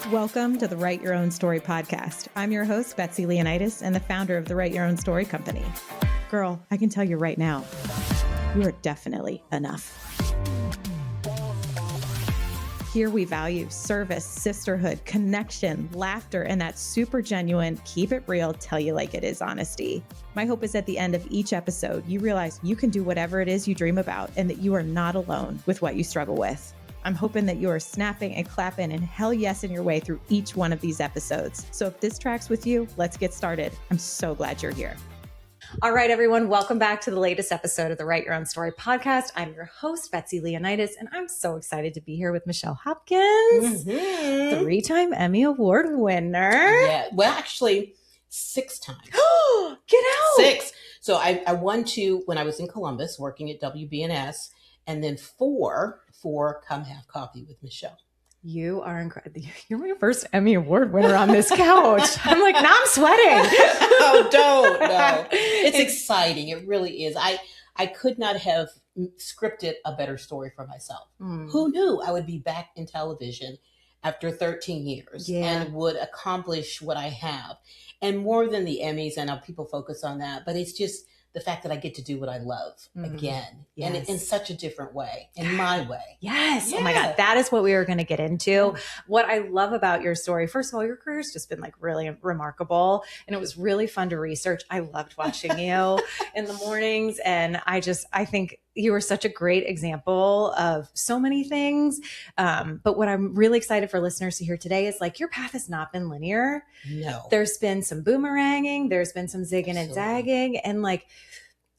Welcome to the Write Your Own Story podcast. I'm your host, Betsy Leonidas, and the founder of the Write Your Own Story company. Girl, I can tell you right now, you are definitely enough. Here we value service, sisterhood, connection, laughter, and that super genuine, keep it real, tell you like it is honesty. My hope is at the end of each episode, you realize you can do whatever it is you dream about and that you are not alone with what you struggle with. I'm hoping that you are snapping and clapping and hell yes in your way through each one of these episodes. So if this tracks with you, let's get started. I'm so glad you're here. All right, everyone. Welcome back to the latest episode of the Write Your Own Story podcast. I'm your host, Betsy Leonidas, and I'm so excited to be here with Michelle Hopkins, three-time Emmy Award winner. Yeah, well, actually, 6 times. Get out! 6. So I won 2 when I was in Columbus working at WBNS, and then 4 for Come Have Coffee with Michelle. You are incredible. You're my first Emmy Award winner on this couch. I'm like, now I'm sweating. Oh, don't. No. It's exciting. It really is. I could not have scripted a better story for myself. Who knew I would be back in television after 13 years and would accomplish what I have? And more than the Emmys, I know people focus on that, but it's just the fact that I get to do what I love again, and in such a different way, in my way. Yes. Oh my God. That is what we were going to get into. What I love about your story, first of all, your career's just been like really remarkable, and it was really fun to research. I loved watching you in the mornings, and I think you were such a great example of so many things. But what I'm really excited for listeners to hear today is like, your path has not been linear. No. There's been some boomeranging. There's been some zigging and zagging. And like,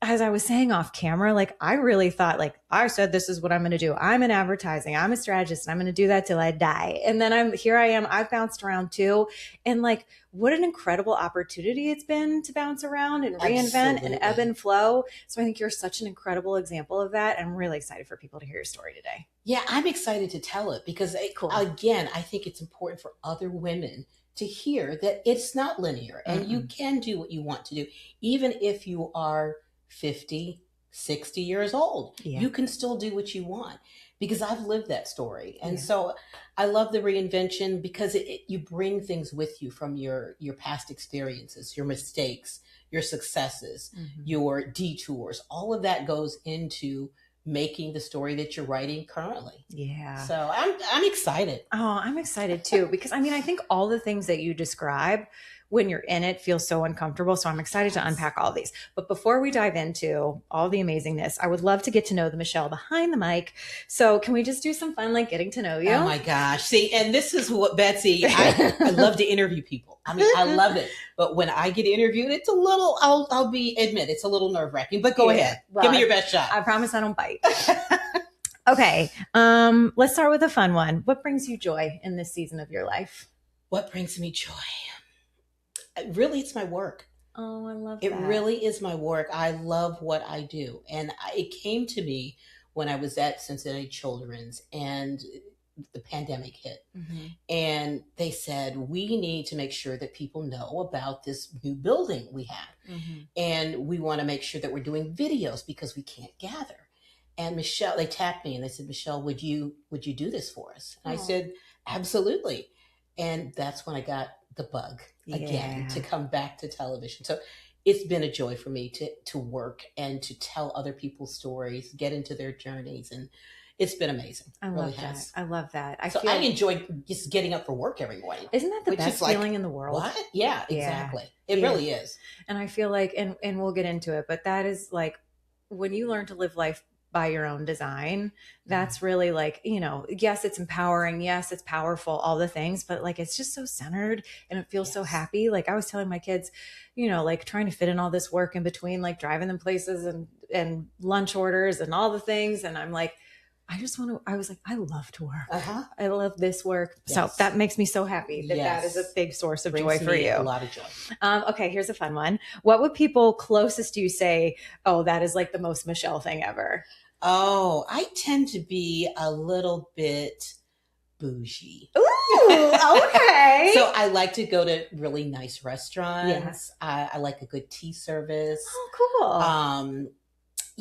as I was saying off camera, like, I really thought, like, I said, this is what I'm going to do. I'm in advertising. I'm a strategist, and I'm going to do that till I die. And then I've bounced around too. And like, what an incredible opportunity it's been to bounce around and reinvent and ebb and flow. So I think you're such an incredible example of that. I'm really excited for people to hear your story today. Yeah, I'm excited to tell it because, again, I think it's important for other women to hear that it's not linear and you can do what you want to do, even if you are 50, 60 years old. You can still do what you want, because I've lived that story. And so I love the reinvention because you bring things with you from your past experiences, your mistakes, your successes, your detours. All of that goes into making the story that you're writing currently. Yeah. So I'm excited. Oh, I'm excited too, because I think all the things that you describe when you're in it feel so uncomfortable. So I'm excited to unpack all these. But before we dive into all the amazingness, I would love to get to know the Michelle behind the mic. So can we just do some fun, like getting to know you? Oh my gosh. See, and this is what, Betsy, I love to interview people. I love it. But when I get interviewed, it's a little, admit, it's a little nerve wracking, but go ahead. Well, give me your best shot. I promise I don't bite. Okay. Let's start with a fun one. What brings you joy in this season of your life? What brings me joy? Really, it's my work. Oh, I love it. It really is my work. I love what I do. And it came to me when I was at Cincinnati Children's and the pandemic hit. And they said, we need to make sure that people know about this new building we have. And we want to make sure that we're doing videos because we can't gather. And Michelle, they tapped me and they said, Michelle, would you do this for us? And I said, absolutely. And that's when I got the bug again to come back to television. So it's been a joy for me to work and to tell other people's stories, get into their journeys, and it's been amazing. I love that. I love that. I enjoy just getting up for work every morning. Isn't that the best feeling in the world? What? Yeah, exactly. It really is. And I feel like, and we'll get into it, but that is like when you learn to live life by your own design, that's really like, yes, it's empowering. Yes, it's powerful, all the things, but like, it's just so centered and it feels so happy. Like I was telling my kids, like trying to fit in all this work in between, like driving them places and lunch orders and all the things. And I'm like, I was like, I love to work. I love this work. Yes. So that makes me so happy that is a big source of joy for you. A lot of joy. Okay, here's a fun one. What would people closest to you say, oh, that is like the most Michelle thing ever? Oh, I tend to be a little bit bougie. Ooh, okay. So I like to go to really nice restaurants. I like a good tea service. Oh, cool.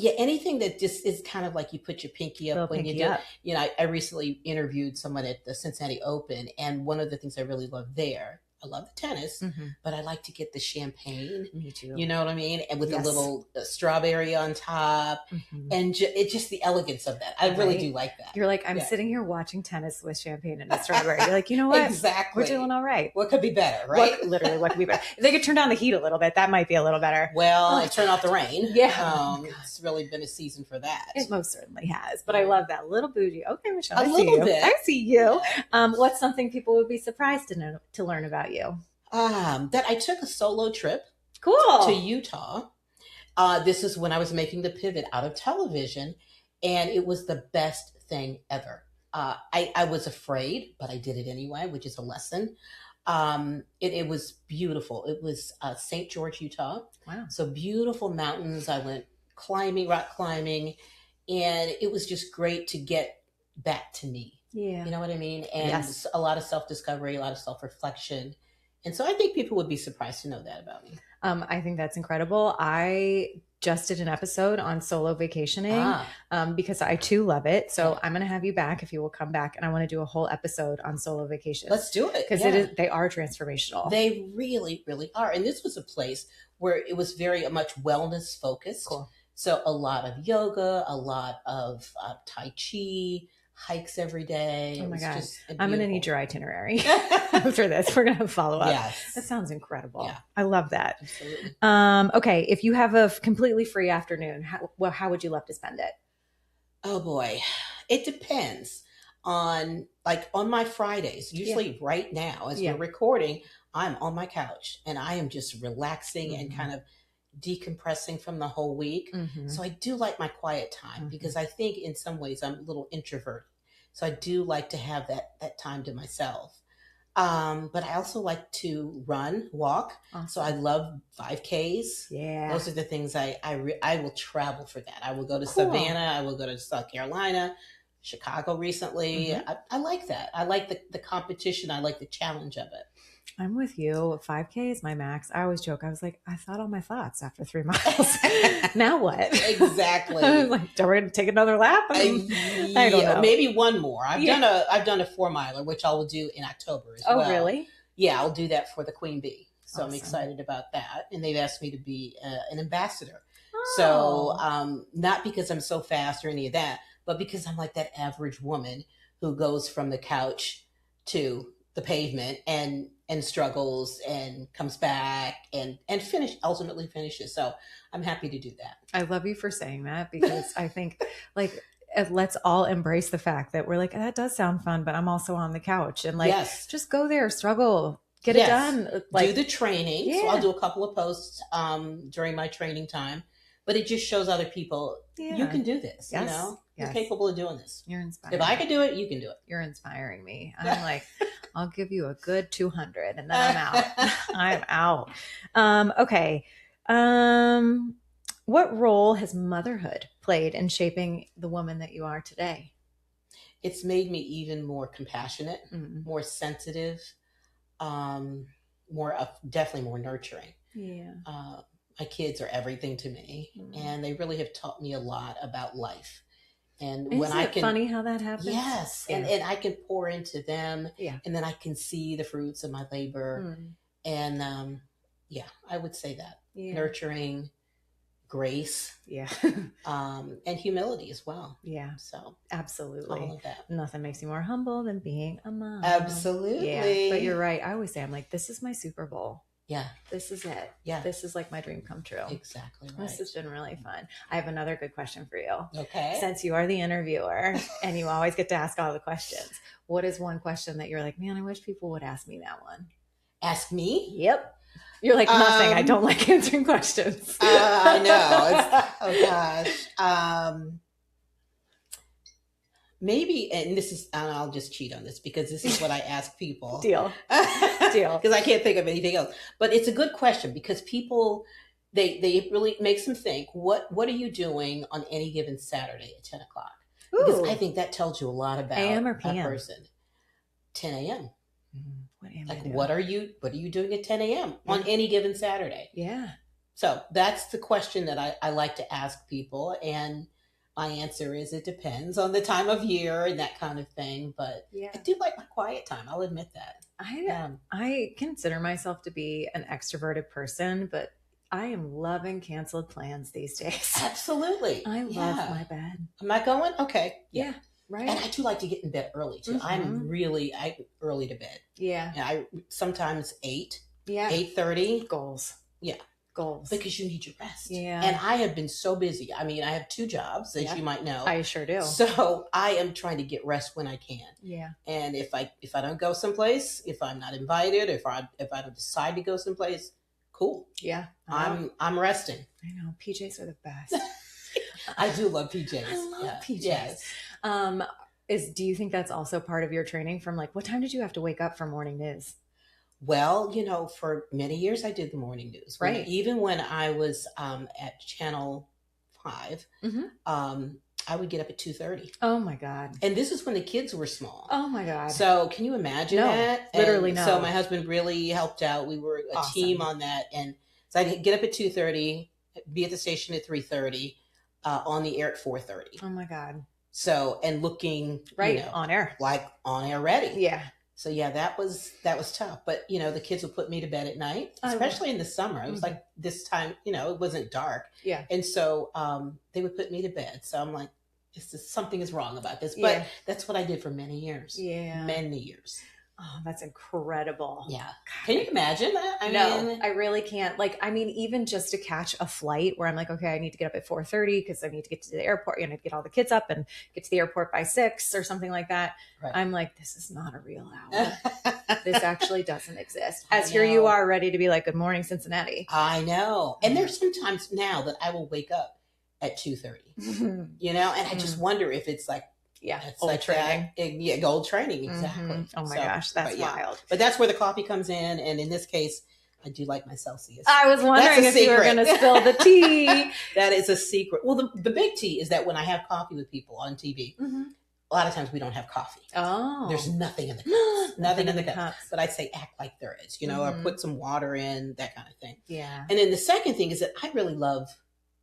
Yeah, anything that just is kind of like you put your pinky up Little when pinky you do. up. You know, I recently interviewed someone at the Cincinnati Open, and one of the things I really love there, I love the tennis, but I like to get the champagne. Me too. You know what I mean? And with Yes. a little strawberry on top, and it's just the elegance of that. I really do like that. You're like, I'm sitting here watching tennis with champagne and a strawberry. You're like, you know what? Exactly. We're doing all right. What could be better, right? Literally, what could be better? If they could turn down the heat a little bit, that might be a little better. Well, and turn off the rain. Yeah. It's really been a season for that. It most certainly has. But I love that little bougie. Okay, Michelle, A little bit. I see you. What's something people would be surprised to learn about you? That I took a solo trip to Utah. This is when I was making the pivot out of television, and it was the best thing ever. I was afraid, but I did it anyway, which is a lesson. It was beautiful. It was St. George, Utah. Wow. So beautiful mountains. I went climbing, rock climbing, and it was just great to get back to me. Yeah. You know what I mean? And a lot of self-discovery, a lot of self-reflection. And so I think people would be surprised to know that about me. I think that's incredible. I just did an episode on solo vacationing because I too love it. So I'm going to have you back if you will come back, and I want to do a whole episode on solo vacations. Let's do it. Because they are transformational. They really, really are. And this was a place where it was very much wellness focused. Cool. So a lot of yoga, a lot of Tai Chi, hikes every day. Oh my God. I'm going to need your itinerary after this. We're going to have follow up. Yes. That sounds incredible. Yeah. I love that. Absolutely. Okay. If you have a completely free afternoon, how would you love to spend it? Oh boy. It depends on my Fridays, usually right now as we're recording, I'm on my couch and I am just relaxing and kind of decompressing from the whole week. So I do like my quiet time because I think in some ways I'm a little introverted. So I do like to have that time to myself. But I also like to walk. Awesome. So I love 5Ks. Yeah. Those are the things I will travel for that. I will go to Savannah. I will go to South Carolina, Chicago recently. I like that. I like the competition. I like the challenge of it. I'm with you. 5K is my max. I always joke. I was like, I thought all my thoughts after 3 miles. Now what? Exactly. Like, are we going to take another lap? I don't know. Maybe one more. I've done a 4-miler, which I will do in October as well. Oh, really? Yeah, I'll do that for the Queen Bee. So awesome. I'm excited about that. And they've asked me to be an ambassador. Oh. So not because I'm so fast or any of that, but because I'm like that average woman who goes from the couch to the pavement and struggles and comes back and ultimately finishes. So I'm happy to do that. I love you for saying that because I think let's all embrace the fact that we're like, that does sound fun, but I'm also on the couch and just go there, struggle, get it done. Do the training. Yeah. So I'll do a couple of posts during my training time, but it just shows other people you can do this, you know? You're capable of doing this. You're inspiring. If I can do it, you can do it. You're inspiring me. I'm like, I'll give you a good 200 and then I'm out. I'm out. Okay. What role has motherhood played in shaping the woman that you are today? It's made me even more compassionate, more sensitive, definitely more nurturing. Yeah. My kids are everything to me, and they really have taught me a lot about life. And when I can, funny how that happens. Yes, yeah. and I can pour into them, and then I can see the fruits of my labor, and I would say that nurturing, grace, and humility as well. Yeah, so absolutely, all of that. Nothing makes you more humble than being a mom. Absolutely, yeah. But you're right. I always say, I'm like, this is my Super Bowl. Yeah. This is it. Yeah. This is like my dream come true. Exactly right. This has been really fun. I have another good question for you. Okay. Since you are the interviewer and you always get to ask all the questions, what is one question that you're like, man, I wish people would ask me that one? Ask me? Yep. You're like, nothing. I don't like answering questions. I know. Oh gosh. Maybe, and this is, I'll just cheat on this because this is what I ask people. Deal. Because I can't think of anything else. But it's a good question because people, they really makes them think, what are you doing on any given Saturday at 10 o'clock? Because I think that tells you a lot about AM or PM? a person. 10 a.m. What am like, what are you doing at 10 a.m. on any given Saturday? Yeah. So that's the question that I like to ask people. And my answer is it depends on the time of year and that kind of thing. But Yeah. I do like my quiet time. I'll admit that. I consider myself to be an extroverted person, but I am loving canceled plans these days. Absolutely. I love my bed. Am I going? Okay. Yeah. Right. And I do like to get in bed early too. I early to bed. Yeah. And I sometimes 8. Yeah. 8:30. Goals. Yeah. Goals. Because you need your rest. Yeah. And I have been so busy. I mean, I have 2 jobs, as you might know. I sure do. So I am trying to get rest when I can. Yeah. And if I don't go someplace, if I'm not invited, if I don't decide to go someplace, cool. Yeah. I'm resting. I know. PJs are the best. I do love PJs. I love PJs. Yes. Do you think that's also part of your training from like, what time did you have to wake up for morning news? Well, for many years I did the morning news. Right. Even when I was at Channel 5, I would get up at 2:30. Oh my God. And this is when the kids were small. Oh my God. So can you imagine that? Literally no. So my husband really helped out. We were a team on that. And so I'd get up at 2:30, be at the station at 3:30, on the air at 4:30. Oh my God. So, and looking on air. Like on air ready. Yeah. So yeah, that was tough. But the kids would put me to bed at night, especially in the summer. It was like this time, it wasn't dark. Yeah. And so they would put me to bed. So I'm like, something is wrong about this. But that's what I did for many years. Yeah. Many years. Oh, that's incredible. Yeah. Can you imagine that? I mean, I really can't. Like, I mean, even just to catch a flight where I'm like, okay, I need to get up at 4:30 because I need to get to the airport, get all the kids up and get to the airport by 6 or something like that. Right. I'm like, this is not a real hour. This actually doesn't exist. As here you are ready to be like, good morning, Cincinnati. I know. And there's sometimes now that I will wake up at 2:30, and I just wonder if it's like, it's old like training. Gold training, exactly. Oh my gosh, that's wild. But that's where the coffee comes in, and in this case, I do like my Celsius. I was wondering if you were going to spill the tea. That is a secret. Well, the big tea is that when I have coffee with people on TV, a lot of times we don't have coffee. Oh, there's nothing in the cups. Nothing in the cups. But I say act like there is, or put some water in, that kind of thing. Yeah. And then the second thing is that I really love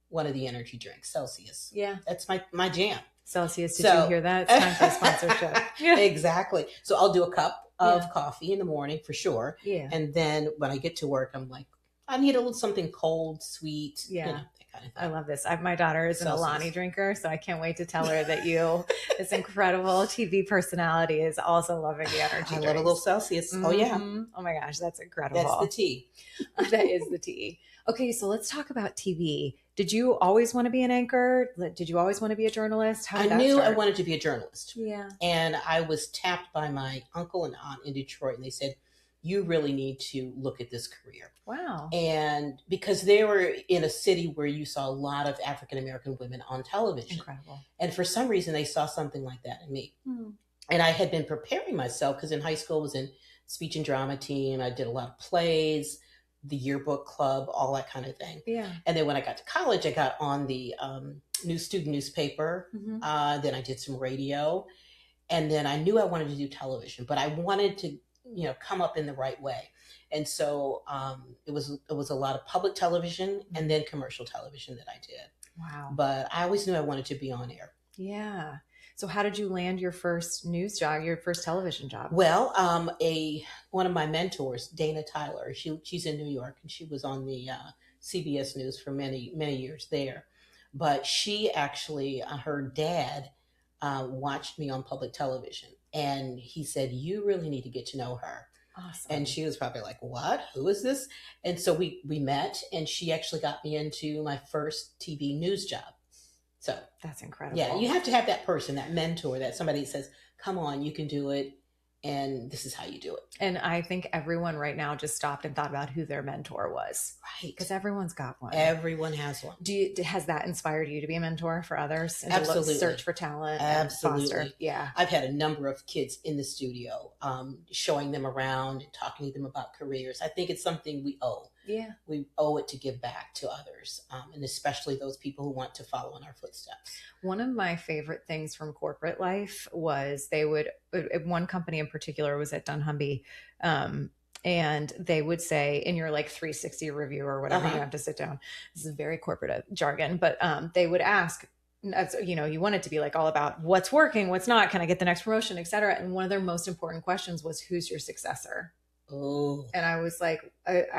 one of the energy drinks, Celsius. Yeah, that's my jam. Celsius, did you hear that? It's time for a sponsorship. Exactly. So I'll do a cup of coffee in the morning for sure. Yeah. And then when I get to work, I'm like, I need a little something cold, sweet. Yeah. That kind of thing. I love this. My daughter is an Alani drinker, so I can't wait to tell her that you, this incredible TV personality, is also loving the energy drinks. I love a little Celsius. Oh, yeah. Oh my gosh, that's incredible. That's the tea. That is the tea. Okay, so let's talk about TV. Did you always want to be an anchor? Did you always want to be a journalist? I knew I wanted to be a journalist. Yeah. And I was tapped by my uncle and aunt in Detroit, and they said, you really need to look at this career. Wow. And because they were in a city where you saw a lot of African-American women on television. Incredible. And for some reason, they saw something like that in me. And I had been preparing myself because in high school I was in speech and drama team. I did a lot of plays, the yearbook club, all that kind of thing. Yeah. And then when I got to college, I got on the new student newspaper. Then I did some radio. And then I knew I wanted to do television, but I wanted to, come up in the right way. And so it was a lot of public television and then commercial television that I did. Wow. But I always knew I wanted to be on air. Yeah. So how did you land your first news job, your first television job? Well, one of my mentors, Dana Tyler, she's in New York, and she was on the CBS News for many, many years there. But she actually, her dad watched me on public television, and he said, you really need to get to know her. Awesome. And she was probably like, what? Who is this? And so we met, and she actually got me into my first TV news job. So that's incredible. Yeah, you have to have that person, that mentor, that somebody says, come on, you can do it. And this is how you do it. And I think everyone right now just stopped and thought about who their mentor was. Right. Because everyone's got one. Everyone has one. Has that inspired you to be a mentor for others? And Absolutely. To search for talent? Absolutely. And foster? Yeah. I've had a number of kids in the studio, showing them around and talking to them about careers. I think it's something we owe. Yeah. We owe it to give back to others, and especially those people who want to follow in our footsteps. One of my favorite things from corporate life was one company in particular was at dunnhumby, And they would say in your like 360 review or whatever, you have to sit down. This is very corporate jargon, but they would ask, you want it to be like all about what's working, what's not, can I get the next promotion, et cetera. And one of their most important questions was, who's your successor? Oh, and I was like,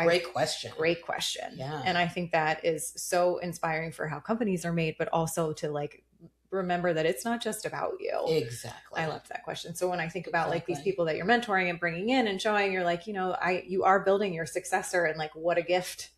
great question. Great question. Yeah. And I think that is so inspiring for how companies are made, but also to like remember that it's not just about you. Exactly. I love that question. So when I think about like these people that you're mentoring and bringing in and showing, you're like, you are building your successor, and like, what a gift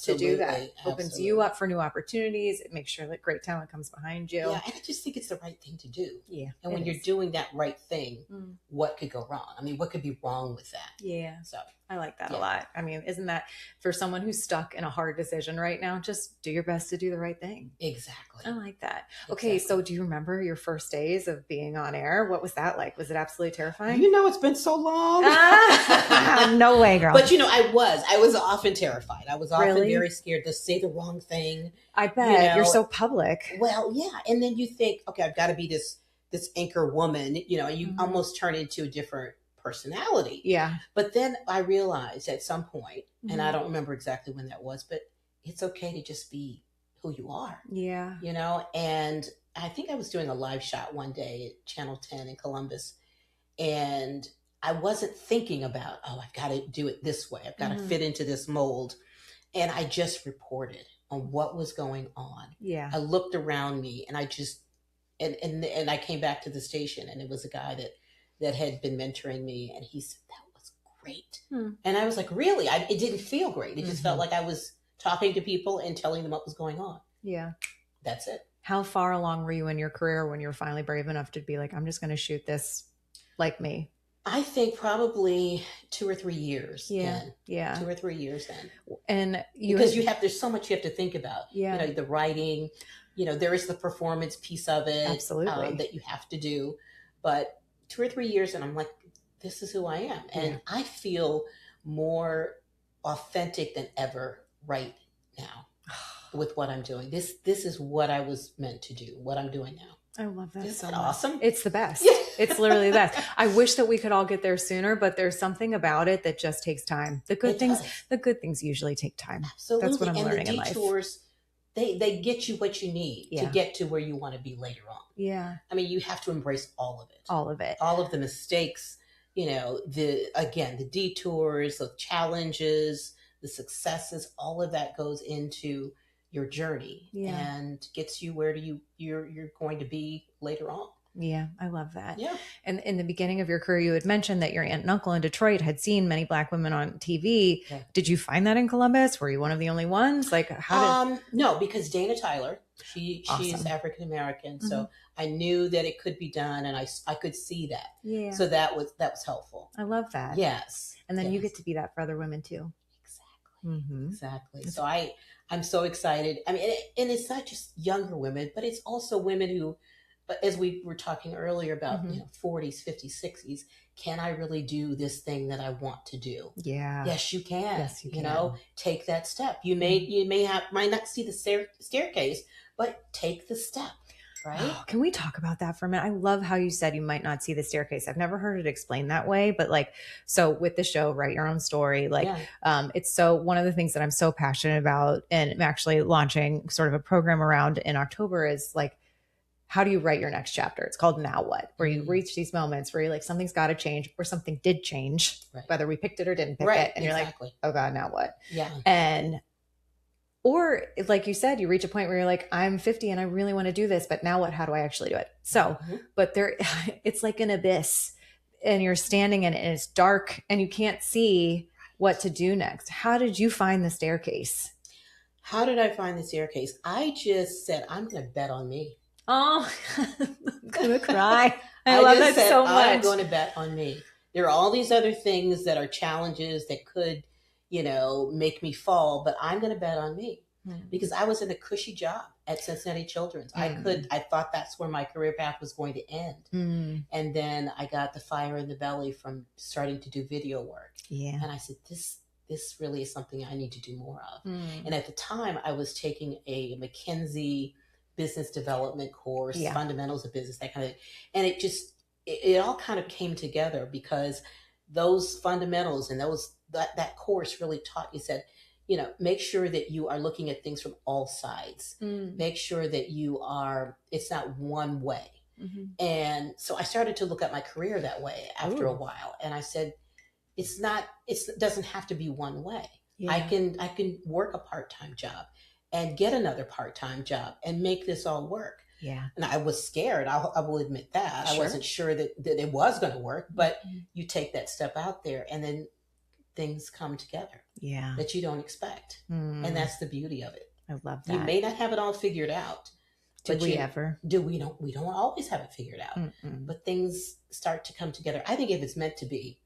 to do that. Opens you up for new opportunities. It makes sure that great talent comes behind you. Yeah. And I just think it's the right thing to do. Yeah. And when you're doing that right thing, what could go wrong? I mean, what could be wrong with that? Yeah. So I like that a lot. I mean, isn't that for someone who's stuck in a hard decision right now, just do your best to do the right thing. Exactly. I like that. Okay. So do you remember your first days of being on air? What was that like? Was it absolutely terrifying? It's been so long. No way, girl. But I was often terrified. I was often very scared to say the wrong thing. I bet you're so public. Well, yeah. And then you think, okay, I've got to be this anchor woman, you almost turn into a different personality. Yeah. But then I realized at some point, and I don't remember exactly when that was, but it's okay to just be who you are. Yeah. And I think I was doing a live shot one day at Channel 10 in Columbus, and I wasn't thinking about, I've got to do it this way. I've got to fit into this mold. And I just reported on what was going on. Yeah. I looked around me, and I just, and I came back to the station, and it was a guy that had been mentoring me, and he said, that was great. And I was like, really? It didn't feel great. It just felt like I was talking to people and telling them what was going on. Yeah. That's it. How far along were you in your career when you were finally brave enough to be like, I'm just going to shoot this like me? I think probably 2 or 3 years. Yeah. Then. Yeah. 2 or 3 years then. And there's so much you have to think about. Yeah. The writing, there is the performance piece of it. Absolutely. That you have to do. But 2 or 3 years, and I'm like, this is who I am. And I feel more authentic than ever right now with what I'm doing. This is what I was meant to do, what I'm doing now. I love that. Isn't so that much. awesome? It's the best. It's literally the best. I wish that we could all get there sooner, but there's something about it that just takes time. The good things usually take time. Absolutely. That's what I'm learning in life. Detours, they get you what you need to get to where you want to be later on. Yeah. I mean, you have to embrace all of it. All of it. All of the mistakes, the detours, the challenges, the successes, all of that goes into your journey and gets you where you're going to be later on. Yeah, I love that. Yeah. And in the beginning of your career, you had mentioned that your aunt and uncle in Detroit had seen many Black women on TV. Yeah. Did you find that in Columbus? Were you one of the only ones? Like, how did... No, because Dana Tyler, she is African American, so I knew that it could be done, and I could see that. Yeah. So that was helpful. I love that. Yes. And then you get to be that for other women too. Exactly. Exactly. So I'm so excited. I mean, and it's not just younger women, but it's also women who. But as we were talking earlier about 40s, 50s, 60s, can I really do this thing that I want to do? Yeah. Yes, you can. Yes, you can. Take that step. You might not see the staircase, but take the step. Right? Oh, can we talk about that for a minute? I love how you said you might not see the staircase. I've never heard it explained that way, but so with the show, Write Your Own Story, it's so one of the things that I'm so passionate about, and I'm actually launching sort of a program around in October is how do you write your next chapter? It's called Now What, where you reach these moments where you're like, something's got to change, or something did change, whether we picked it or didn't pick it. And you're like, oh God, now what? Yeah. Or like you said, you reach a point where you're like, I'm 50 and I really want to do this, but now what? How do I actually do it? So, but it's like an abyss, and you're standing in it, and it's dark, and you can't see what to do next. How did you find the staircase? How did I find the staircase? I just said, I'm going to bet on me. Oh, I'm going to cry. I love that so much. I'm going to bet on me. There are all these other things that are challenges that could, make me fall, but I'm going to bet on me because I was in a cushy job at Cincinnati Children's. I thought that's where my career path was going to end. And then I got the fire in the belly from starting to do video work. Yeah. And I said, this really is something I need to do more of. And at the time I was taking a McKinsey business development course, fundamentals of business, that kind of, and it all kind of came together because those fundamentals and that course really taught me, said, make sure that you are looking at things from all sides. Make sure that it's not one way. And so I started to look at my career that way after a while. And I said, it doesn't have to be one way. I can work a part-time job and get another part-time job and make this all work. Yeah. And I was scared. I will admit that. Sure. I wasn't sure that it was going to work, but you take that step out there and then things come together that you don't expect. And that's the beauty of it. I love that. You may not have it all figured out. Do we ever? We don't always have it figured out. But things start to come together. I think if it's meant to be,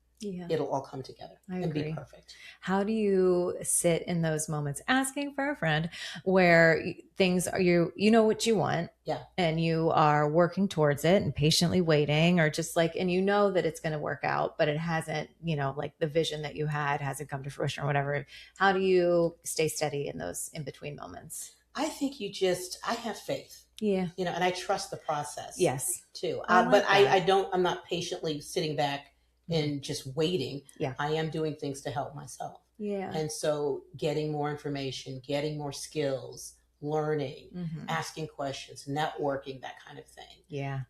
it'll all come together and be perfect. How do you sit in those moments, asking for a friend, where things are, you know what you want, and you are working towards it and patiently waiting, or just like, and you know that it's going to work out, but it hasn't, like the vision that you had hasn't come to fruition or whatever. How do you stay steady in those in between moments? I think I have faith. Yeah. And I trust the process. Yes. Too. Like but I'm not patiently sitting back and just waiting. Yeah. I am doing things to help myself. Yeah. And so getting more information, getting more skills, learning, asking questions, networking, that kind of thing. Yeah.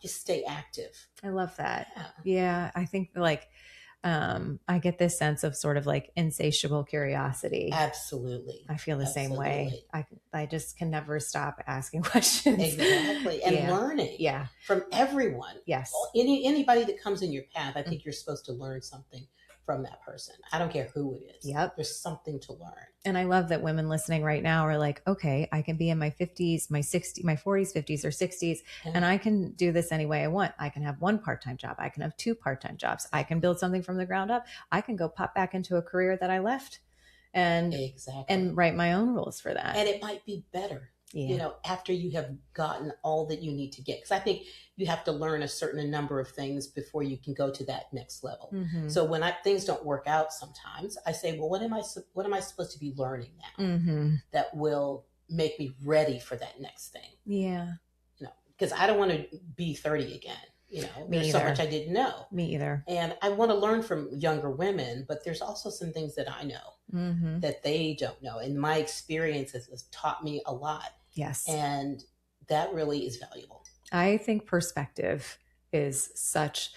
Just stay active. I love that. Yeah. I think I get this sense of sort of like insatiable curiosity. Absolutely. I feel the same way. I just can never stop asking questions. Exactly. And learning from everyone. Yes. Anybody that comes in your path, I think you're supposed to learn something from that person. I don't care who it is. Yep. There's something to learn. And I love that women listening right now are like, okay, I can be in my 50s, my 60s, my 40s, 50s, or 60s, and I can do this any way I want. I can have one part-time job. I can have two part-time jobs. I can build something from the ground up. I can go pop back into a career that I left and write my own rules for that. And it might be better. After you have gotten all that you need to get. Because I think you have to learn a certain number of things before you can go to that next level. So when things don't work out sometimes, I say, well, what am I supposed to be learning now that will make me ready for that next thing? Yeah. Because I don't want to be 30 again. There's so much I didn't know. Me either. And I want to learn from younger women, but there's also some things that I know that they don't know. And my experience has taught me a lot. Yes. And that really is valuable. I think perspective is such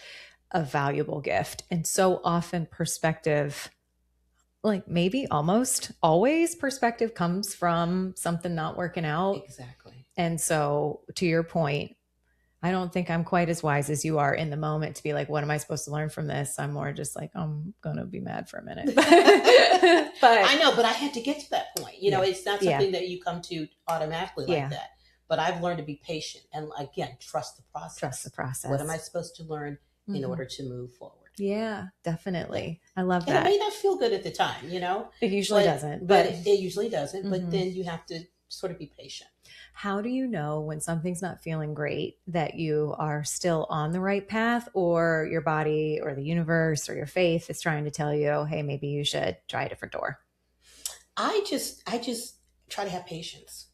a valuable gift. And so often perspective, like maybe almost always perspective comes from something not working out. Exactly. And so to your point, I don't think I'm quite as wise as you are in the moment to be like, what am I supposed to learn from this? I'm more just like, I'm going to be mad for a minute. But I know, but I had to get to that point. It's not something that you come to automatically like that. But I've learned to be patient and, again, trust the process. Trust the process. What am I supposed to learn in order to move forward? Yeah, definitely. I love that. And it may not feel good at the time, It usually doesn't. But it usually doesn't. But then you have to sort of be patient. How do you know when something's not feeling great that you are still on the right path, or your body or the universe or your faith is trying to tell you, hey, maybe you should try a different door? I just try to have patience.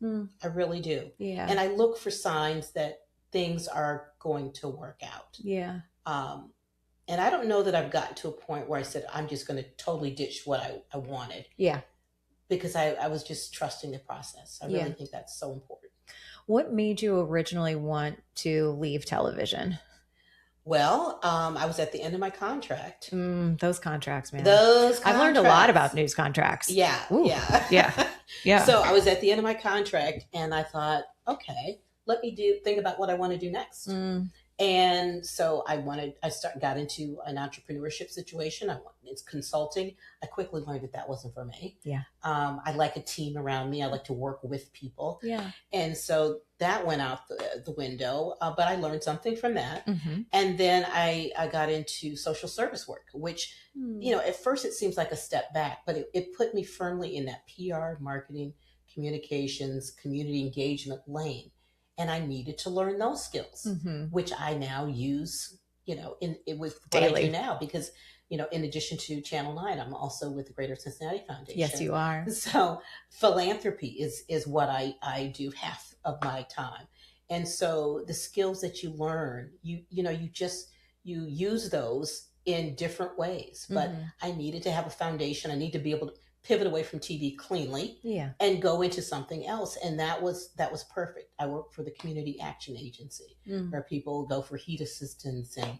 I really do. Yeah. And I look for signs that things are going to work out. Yeah. And I don't know that I've gotten to a point where I said, I'm just going to totally ditch what I wanted. Yeah. Because I was just trusting the process. I really think that's so important. What made you originally want to leave television? Well, I was at the end of my contract. Those contracts, man. I've learned a lot about news contracts. Yeah. Ooh. Yeah. Yeah. So I was at the end of my contract and I thought, okay, let me think about what I want to do next. And so got into an entrepreneurship situation. It's consulting. I quickly learned that wasn't for me. Yeah. I like a team around me. I like to work with people. Yeah. And so that went out the window, but I learned something from that. And then I got into social service work, which, at first it seems like a step back, but it put me firmly in that PR, marketing, communications, community engagement lane. And I needed to learn those skills, which I now use, with what daily. I do now, because, in addition to Channel 9, I'm also with the Greater Cincinnati Foundation. Yes, you are. So philanthropy is what I do half of my time. And so the skills that you learn, you use those in different ways, but I needed to have a foundation. I need to be able to pivot away from TV cleanly and go into something else. And that was perfect. I worked for the Community Action Agency where people go for heat assistance and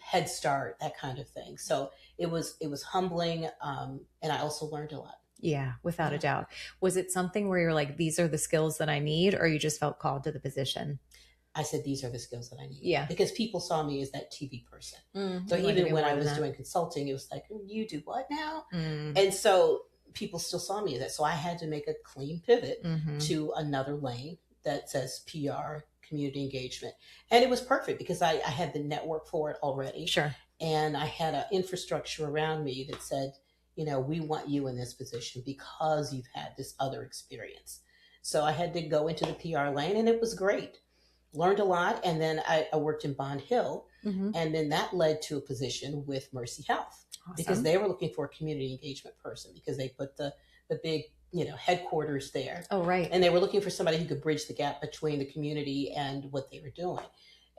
Head Start, that kind of thing. So it was humbling. And I also learned a lot. Yeah, without a doubt. Was it something where you're like, these are the skills that I need, or you just felt called to the position? I said, these are the skills that I need. Yeah. Because people saw me as that TV person. So even when I was doing consulting, it was like, you do what now? And so people still saw me as that. So I had to make a clean pivot to another lane that says PR, community engagement. And it was perfect because I had the network for it already. Sure. And I had an infrastructure around me that said, we want you in this position because you've had this other experience. So I had to go into the PR lane, and it was great. Learned a lot. And then I worked in Bond Hill. And then that led to a position with Mercy Health because they were looking for a community engagement person because they put the big, headquarters there. Oh, right. And they were looking for somebody who could bridge the gap between the community and what they were doing.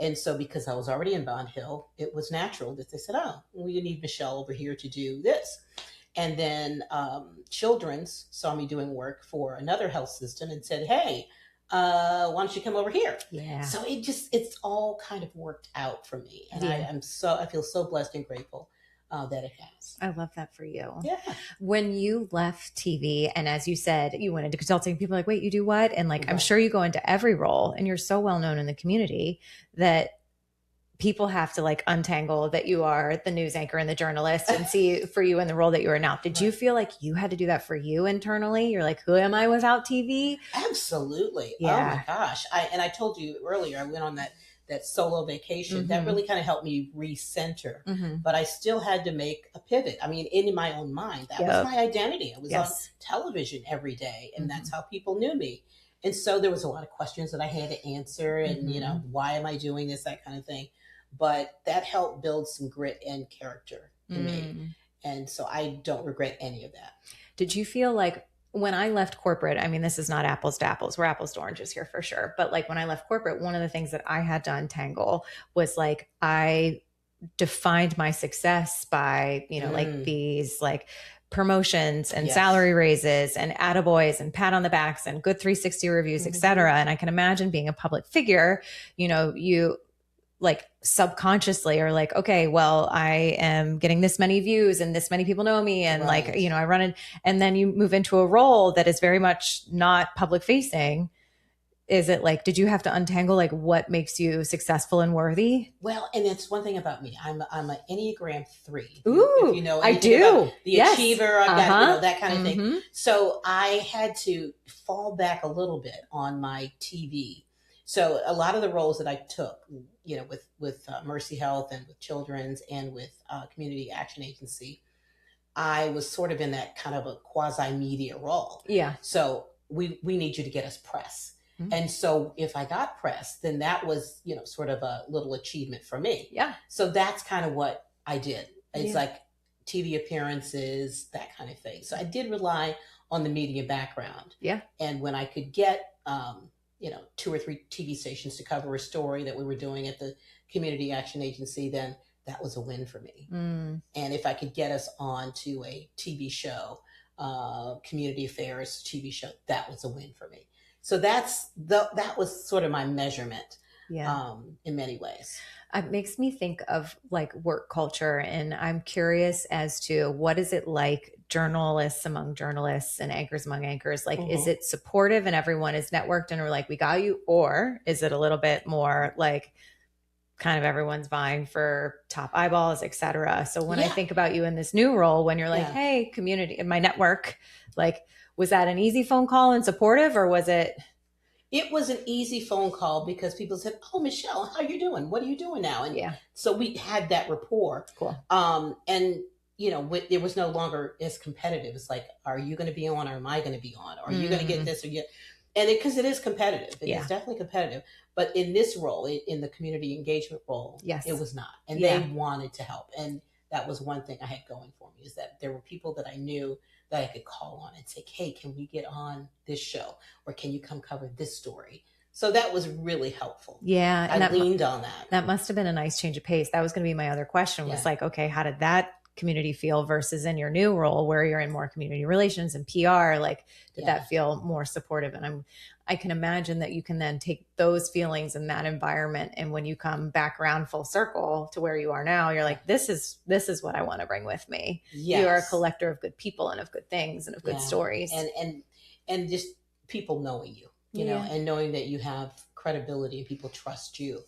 And so because I was already in Bond Hill, it was natural that they said, oh, well, you need Michelle over here to do this. And then Children's saw me doing work for another health system and said, hey, why don't you come over here? Yeah. So it's all kind of worked out for me. And I feel so blessed and grateful that it has. I love that for you. Yeah. When you left TV, and as you said, you went into consulting, people are like, wait, you do what? And like, I'm sure you go into every role and you're so well known in the community that people have to like untangle that you are the news anchor and the journalist and see for you in the role that you are now. Did you feel like you had to do that for you internally? You're like, who am I without TV? Absolutely. Yeah. Oh my gosh. I told you earlier, I went on that solo vacation. That really kind of helped me recenter, but I still had to make a pivot. I mean, in my own mind, that was my identity. I was on television every day, and that's how people knew me. And so there was a lot of questions that I had to answer and, why am I doing this, that kind of thing. But that helped build some grit and character in me. And so I don't regret any of that. Did you feel like when I left corporate, I mean, this is not apples to apples, we're apples to oranges here for sure. But like when I left corporate, one of the things that I had to untangle was like, I defined my success by, like these like promotions and salary raises and attaboys and pat on the backs and good 360 reviews, et cetera. And I can imagine being a public figure, you like subconsciously are like, okay, well, I am getting this many views and this many people know me. And like, I run it. And then you move into a role that is very much not public facing. Is it like, did you have to untangle like what makes you successful and worthy? Well, and it's one thing about me. I'm an Enneagram 3. Ooh, if you know I do. The achiever, I've got, that kind of thing. Mm-hmm. So I had to fall back a little bit on my TV. So a lot of the roles that I took, with Mercy Health and with Children's and with Community Action Agency, I was sort of in that kind of a quasi-media role. Yeah. So we need you to get us press. And so if I got press, then that was, sort of a little achievement for me. Yeah. So that's kind of what I did. It's like TV appearances, that kind of thing. So I did rely on the media background. Yeah. And when I could get, 2 or 3 TV stations to cover a story that we were doing at the Community Action Agency, then that was a win for me. And if I could get us on to a TV show, community affairs TV show, that was a win for me. So that was sort of my measurement in many ways. It makes me think of like work culture. And I'm curious as to what is it like journalists among journalists and anchors among anchors? Like, is it supportive and everyone is networked and we're like, we got you? Or is it a little bit more like kind of everyone's vying for top eyeballs, et cetera? So when I think about you in this new role, when you're like, hey, community in my network, like, was that an easy phone call and supportive, or was it? It was an easy phone call because people said, oh, Michelle, how you doing? What are you doing now? And so we had that rapport. Cool. And, it was no longer as competitive. It's like, are you going to be on or am I going to be on? Or are you going to get this or get? And because it is competitive. It is definitely competitive. But in this role, in the community engagement role, it was not. And they wanted to help. And that was one thing I had going for me, is that there were people that I knew that I could call on and say, hey, can we get on this show? Or can you come cover this story? So that was really helpful. Yeah. And I leaned on that. That must have been a nice change of pace. That was going to be my other question, was like, okay, how did that community feel versus in your new role where you're in more community relations and PR? Like, did that feel more supportive? And I can imagine that you can then take those feelings in that environment, and when you come back around full circle to where you are now, you're like, this is what I want to bring with me. Yes. You are a collector of good people and of good things and of good stories, and just people knowing you, you know, and knowing that you have credibility and people trust you.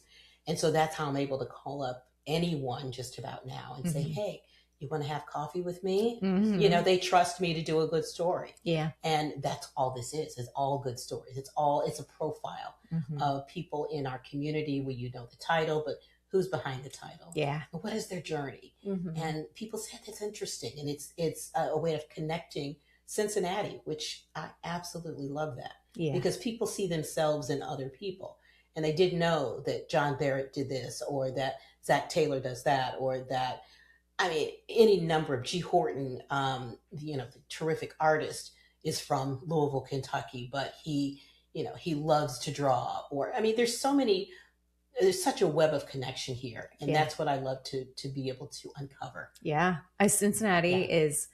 And so that's how I'm able to call up anyone just about now and say, hey, you want to have coffee with me? You know, they trust me to do a good story. Yeah. And that's all this is all good stories. It's a profile of people in our community where you know the title, but who's behind the title? Yeah. And what is their journey? And people said that's interesting. And it's a way of connecting Cincinnati, which I absolutely love that. Yeah. Because people see themselves in other people. And they didn't know that John Barrett did this, or that Zach Taylor does that, or that, I mean, any number of G. Horton, you know, the terrific artist, is from Louisville, Kentucky, but he, you know, he loves to draw. Or, I mean, there's such a web of connection here. And that's what I love to be able to uncover. Yeah. Cincinnati is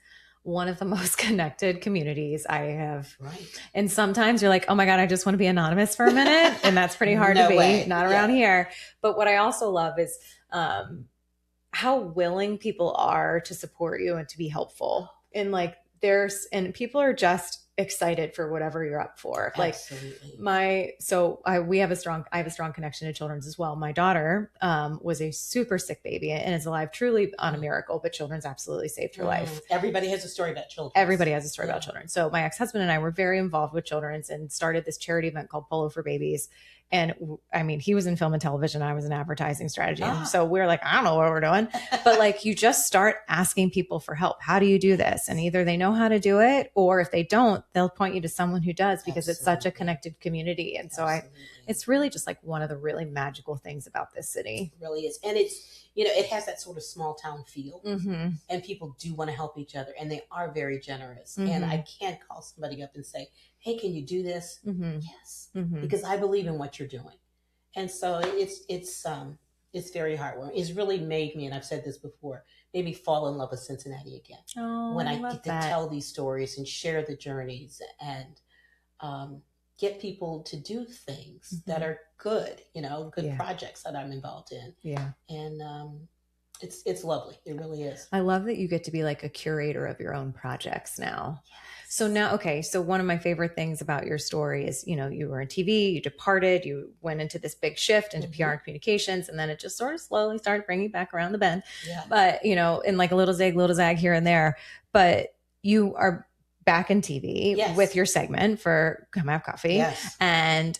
one of the most connected communities I have. Right. And sometimes you're like, oh my God, I just want to be anonymous for a minute. And that's pretty hard to be, not around here. But what I also love is how willing people are to support you and to be helpful. And like and people are just excited for whatever you're up for. Absolutely. Like I have a strong connection to children's as well. My daughter was a super sick baby and is alive truly on a miracle, but children's absolutely saved her life. Everybody has a story about children. Everybody has a story about children. So my ex-husband and I were very involved with children's and started this charity event called Polo for Babies. And I mean, he was in film and television. I was in advertising strategy. So we're like, I don't know what we're doing, but like, you just start asking people for help. How do you do this? And either they know how to do it, or if they don't, they'll point you to someone who does, because it's such a connected community. And so it's really just like one of the really magical things about this city. It really is. And it's, you know, it has that sort of small town feel, and people do want to help each other, and they are very generous. And I can't call somebody up and say, hey, can you do this? Yes. Because I believe in what you're doing. And so it's very heartwarming. It's really made me, and I've said this before, made me fall in love with Cincinnati again. When I get to tell these stories and share the journeys and get people to do things that are good, you know, good projects that I'm involved in. Yeah. And it's lovely. It really is. I love that you get to be like a curator of your own projects now. Yes. So now, okay. So one of my favorite things about your story is, you know, you were in TV, you departed, you went into this big shift into PR and communications, and then it just sort of slowly started bringing you back around the bend. Yeah. But, you know, in like a little zag here and there, but you are back in TV with your segment for Come Have Coffee. Yes. And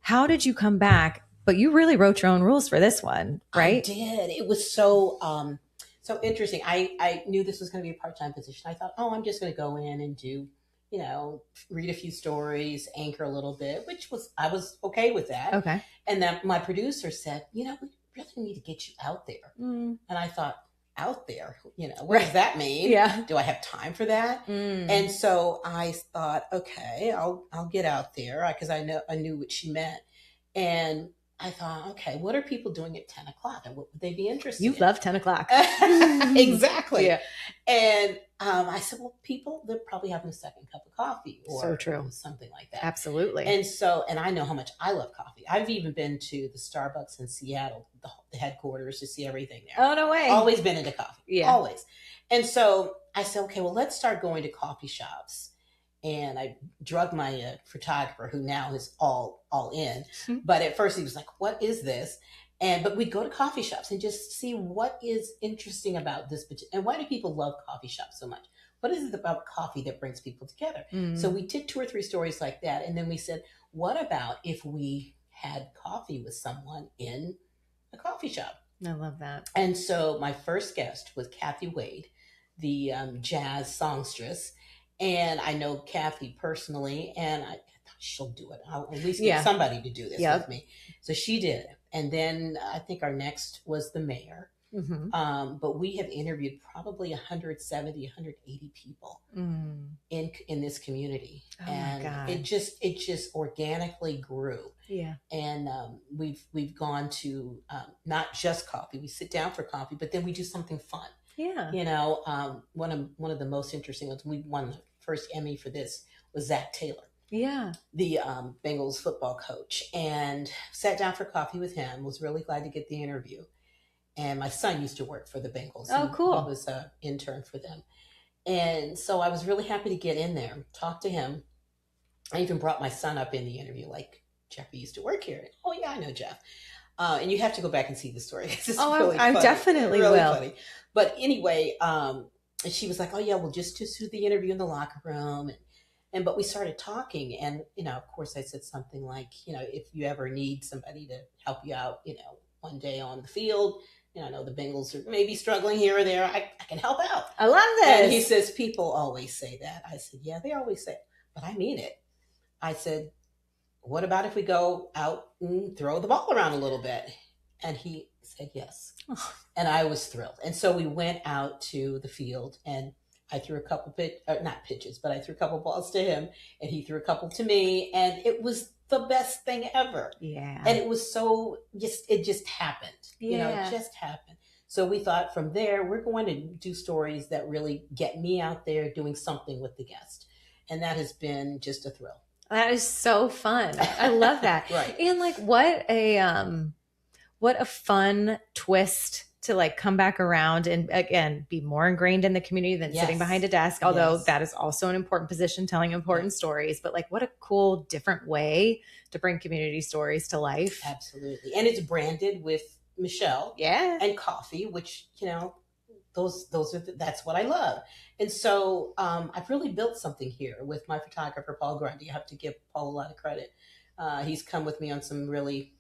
how did you come back? But you really wrote your own rules for this one, right? I did. It was so interesting. I knew this was going to be a part-time position. I thought, I'm just going to go in and do, you know, read a few stories, anchor a little bit, I was okay with that. Okay. And then my producer said, you know, we really need to get you out there. And I thought, out there, you know, what does that mean? Yeah. Do I have time for that? And so I thought, okay, I'll get out there, because I knew what she meant. And I thought, okay, what are people doing at 10 o'clock? And what would they be interested in? You love 10 o'clock. Exactly. Yeah. And I said, well, they're probably having a second cup of coffee or so true. Something like that. Absolutely. And I know how much I love coffee. I've even been to the Starbucks in Seattle, the headquarters, to see everything there. Oh, no way. Always been into coffee. Yeah. Always. And so I said, okay, well, let's start going to coffee shops. And I drugged my photographer, who now is all in. But at first he was like, what is this? But we'd go to coffee shops and just see what is interesting about this. And why do people love coffee shops so much? What is it about coffee that brings people together? So we did 2 or 3 stories like that. And then we said, what about if we had coffee with someone in a coffee shop? I love that. And so my first guest was Kathy Wade, the jazz songstress. And I know Kathy personally, and I thought she'll do it. I'll at least get somebody to do this with me. So she did. And then I think our next was the mayor. But we have interviewed probably 170, 180 people in this community. Oh and my God. it just organically grew. Yeah. And we've gone to not just coffee. We sit down for coffee, but then we do something fun. Yeah. You know, one of the most interesting ones, we won the first Emmy for this, was Zach Taylor. Yeah. The Bengals football coach, and sat down for coffee with him. Was really glad to get the interview. And my son used to work for the Bengals. Oh, cool. He was an intern for them. And so I was really happy to get in there, talk to him. I even brought my son up in the interview, like, Jeffrey used to work here. Oh, yeah, I know Jeff. And you have to go back and see the story. It's really I funny. definitely really will. Funny. But anyway, she was like, oh, yeah, we'll just do the interview in the locker room. But we started talking. And, you know, of course, I said something like, you know, if you ever need somebody to help you out, you know, one day on the field, you know, I know the Bengals are maybe struggling here or there. I can help out. I love this. And he says, people always say that. I said, yeah, they always say it, but I mean it. I said, what about if we go out and throw the ball around a little bit? And he said, yes. And I was thrilled. And so we went out to the field, and I threw a couple not pitches, but I threw a couple balls to him, and he threw a couple to me. And it was the best thing ever. Yeah. And it was it just happened. Yeah. You know, it just happened. So we thought from there, we're going to do stories that really get me out there doing something with the guest. And that has been just a thrill. That is so fun. I love that. Right. And like, what a fun twist to like come back around and again, be more ingrained in the community than sitting behind a desk. Although that is also an important position, telling important stories, but like what a cool, different way to bring community stories to life. Absolutely. And it's branded with Michelle and coffee, which, you know, that's what I love. And so I've really built something here with my photographer, Paul Grundy. I have to give Paul a lot of credit. He's come with me on some really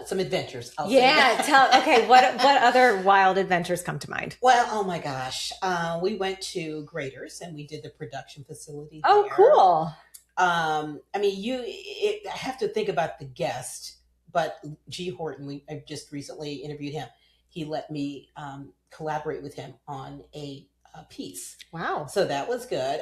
some adventures. Okay. What other wild adventures come to mind? Well, oh my gosh. We went to Graders and we did the production facility there. Oh, cool. I mean, I have to think about the guest, but G. Horton, I just recently interviewed him. He let me collaborate with him on a piece. Wow. So that was good.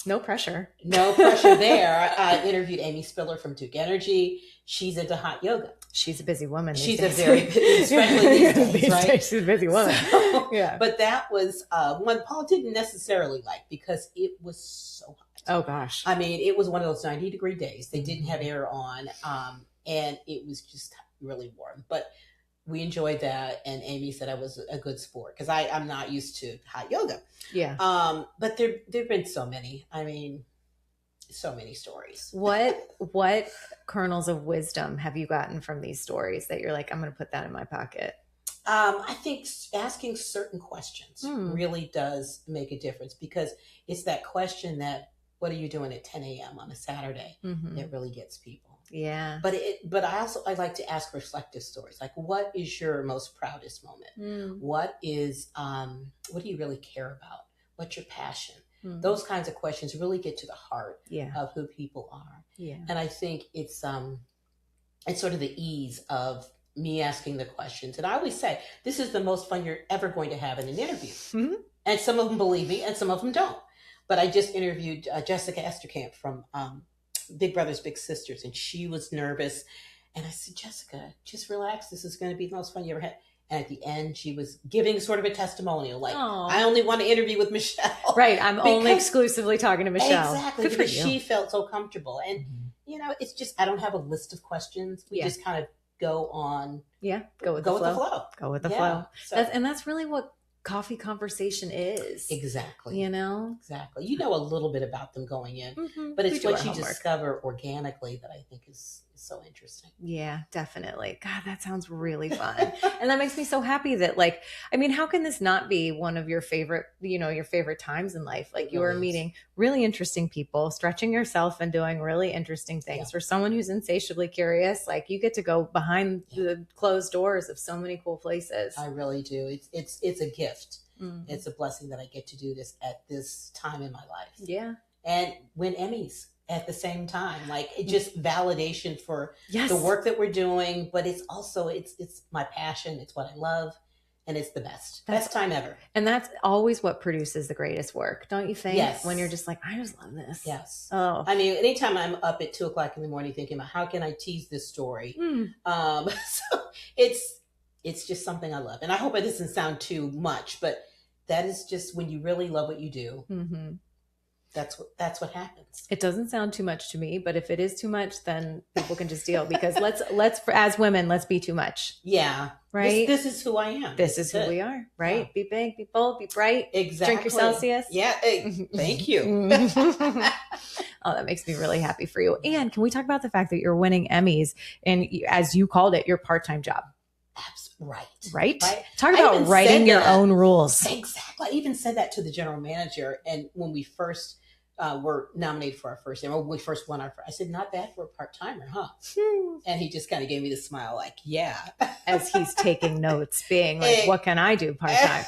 No pressure. No pressure there. I interviewed Amy Spiller from Duke Energy. She's into hot yoga. She's a busy woman. She's a very busy, especially these days, right? She's a busy woman. So, yeah. But that was one Paul didn't necessarily like because it was so hot. Oh gosh. I mean, it was one of those 90-degree days. They didn't have air on, and it was just really warm. But we enjoyed that, and Amy said I was a good sport because I'm not used to hot yoga. Yeah. But there've been so many. I mean, so many stories. What kernels of wisdom have you gotten from these stories that you're like, I'm going to put that in my pocket? I think asking certain questions really does make a difference because it's that question that, what are you doing at 10 a.m. on a Saturday? That really gets people. Yeah. But I like to ask reflective stories. Like, what is your most proudest moment? What do you really care about? What's your passion? Those kinds of questions really get to the heart of who people are. Yeah. And I think it's sort of the ease of me asking the questions. And I always say, this is the most fun you're ever going to have in an interview. And some of them believe me and some of them don't. But I just interviewed Jessica Esterkamp from Big Brothers Big Sisters, and she was nervous. And I said, Jessica, just relax. This is going to be the most fun you ever had. And at the end, she was giving sort of a testimonial, like, I only want to interview with Michelle. Right. I'm only exclusively talking to Michelle. Exactly. Because she felt so comfortable. And, you know, it's just, I don't have a list of questions. We just kind of go on. Yeah. Go with the flow. Go with the flow. So, that's really what coffee conversation is. Exactly. You know? Exactly. You know a little bit about them going in, but it's what you discover organically that I think is so interesting. Yeah, definitely. God, that sounds really fun. And that makes me so happy that, like, I mean, how can this not be one of your favorite, your favorite times in life? Like, you are meeting really interesting people, stretching yourself and doing really interesting things. For someone who's insatiably curious, like, you get to go behind the closed doors of so many cool places. I really do. It's a gift. It's a blessing that I get to do this at this time in my life. Yeah. And win Emmys at the same time. Like, it just validation for the work that we're doing, but it's also, it's my passion. It's what I love. and it's the best time ever. And that's always what produces the greatest work, don't you think? Yes. When you're just like, I just love this. Yes. Oh, I mean, anytime I'm up at 2:00 in the morning thinking about how can I tease this story, so it's just something I love, and I hope it doesn't sound too much, but that is just when you really love what you do. mm-hmm. That's what happens. It doesn't sound too much to me, but if it is too much, then people can just deal, because let's as women, let's be too much. Yeah. Right. This is who I am. This is who we are. Right. Yeah. Be big, be bold, be bright. Exactly. Drink your Celsius. Yeah. Thank you. Oh, that makes me really happy for you. And can we talk about the fact that you're winning Emmys and, as you called it, your part-time job? Right. Talk about writing your own rules. Exactly. I even said that to the general manager. And when we first were nominated for our first Emmy, when we first won our first, I said, not bad for a part-timer, huh? And he just kind of gave me the smile like, yeah. As he's taking notes, being like, what can I do part-time?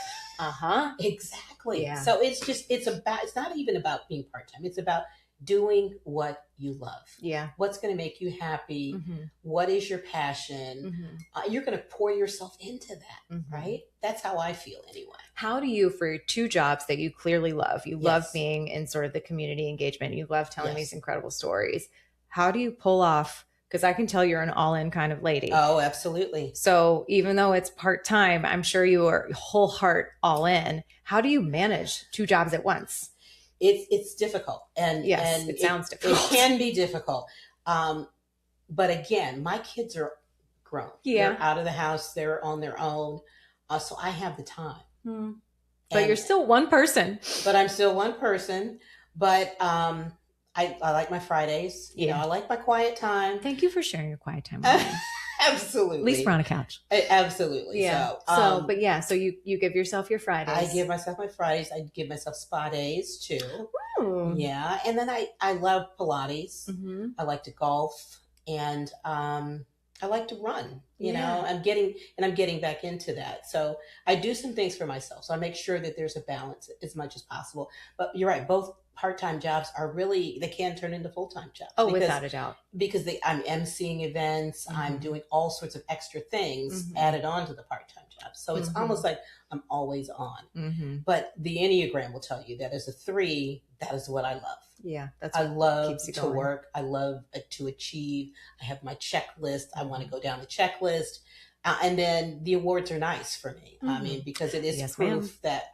Exactly. Yeah. So it's not even about being part-time. It's about doing what you love. Yeah. What's going to make you happy? Mm-hmm. What is your passion? Mm-hmm. You're going to pour yourself into that, right? That's how I feel anyway. How do you, for 2 jobs that you clearly love, you love being in sort of the community engagement, you love telling these incredible stories. How do you pull off, because I can tell you're an all-in kind of lady. Oh, absolutely. So even though it's part-time, I'm sure you are whole heart all in. How do you manage 2 jobs at once? It's difficult, and it sounds difficult. It can be difficult, but again, my kids are grown. Yeah, they're out of the house. They're on their own, so I have the time. But you're still one person. But I'm still one person. But I like my Fridays. You know, I like my quiet time. Thank you for sharing your quiet time with me. Absolutely. At least we're on a couch. Absolutely. Yeah. So you give yourself your Fridays. I give myself my Fridays. I give myself spa days too. Ooh. Yeah. And then I love Pilates. Mm-hmm. I like to golf, and I like to run. You know, I'm getting back into that. So I do some things for myself. So I make sure that there's a balance as much as possible. But you're right. Both part-time jobs they can turn into full-time jobs. Oh, without a doubt. Because I'm emceeing events, I'm doing all sorts of extra things added on to the part-time jobs. So it's almost like I'm always on. But the Enneagram will tell you that as a 3, that is what I love. Yeah, I love to work. I love to achieve. I have my checklist. I want to go down the checklist. And then the awards are nice for me. I mean, because it is proof that,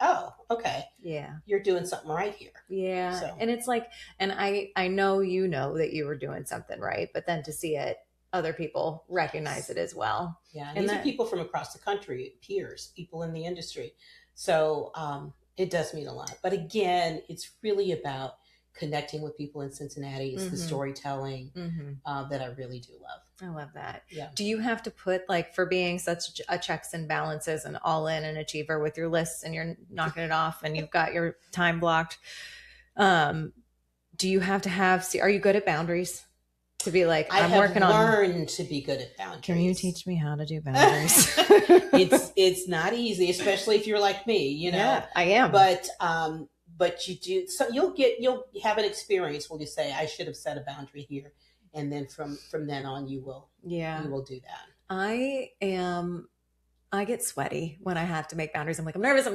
okay. Yeah. You're doing something right here. Yeah. So. And it's like, and I know that you were doing something right, but then to see it, other people recognize it as well. Yeah. And these are people from across the country, peers, people in the industry. So it does mean a lot. But again, it's really about connecting with people in Cincinnati. It's the storytelling that I really do love. I love that. Yeah. Do you have to put, like, for being such a checks and balances and all in an achiever with your lists, and you're knocking it off and you've got your time blocked, do you have to are you good at boundaries? To be like, I have learned to be good at boundaries. Can you teach me how to do boundaries? It's not easy, especially if you're like me, you know. Yeah, I am. But you do, so you'll have an experience where you say, I should have set a boundary here. And then from then on, you will do that. I get sweaty when I have to make boundaries. I'm like, I'm nervous.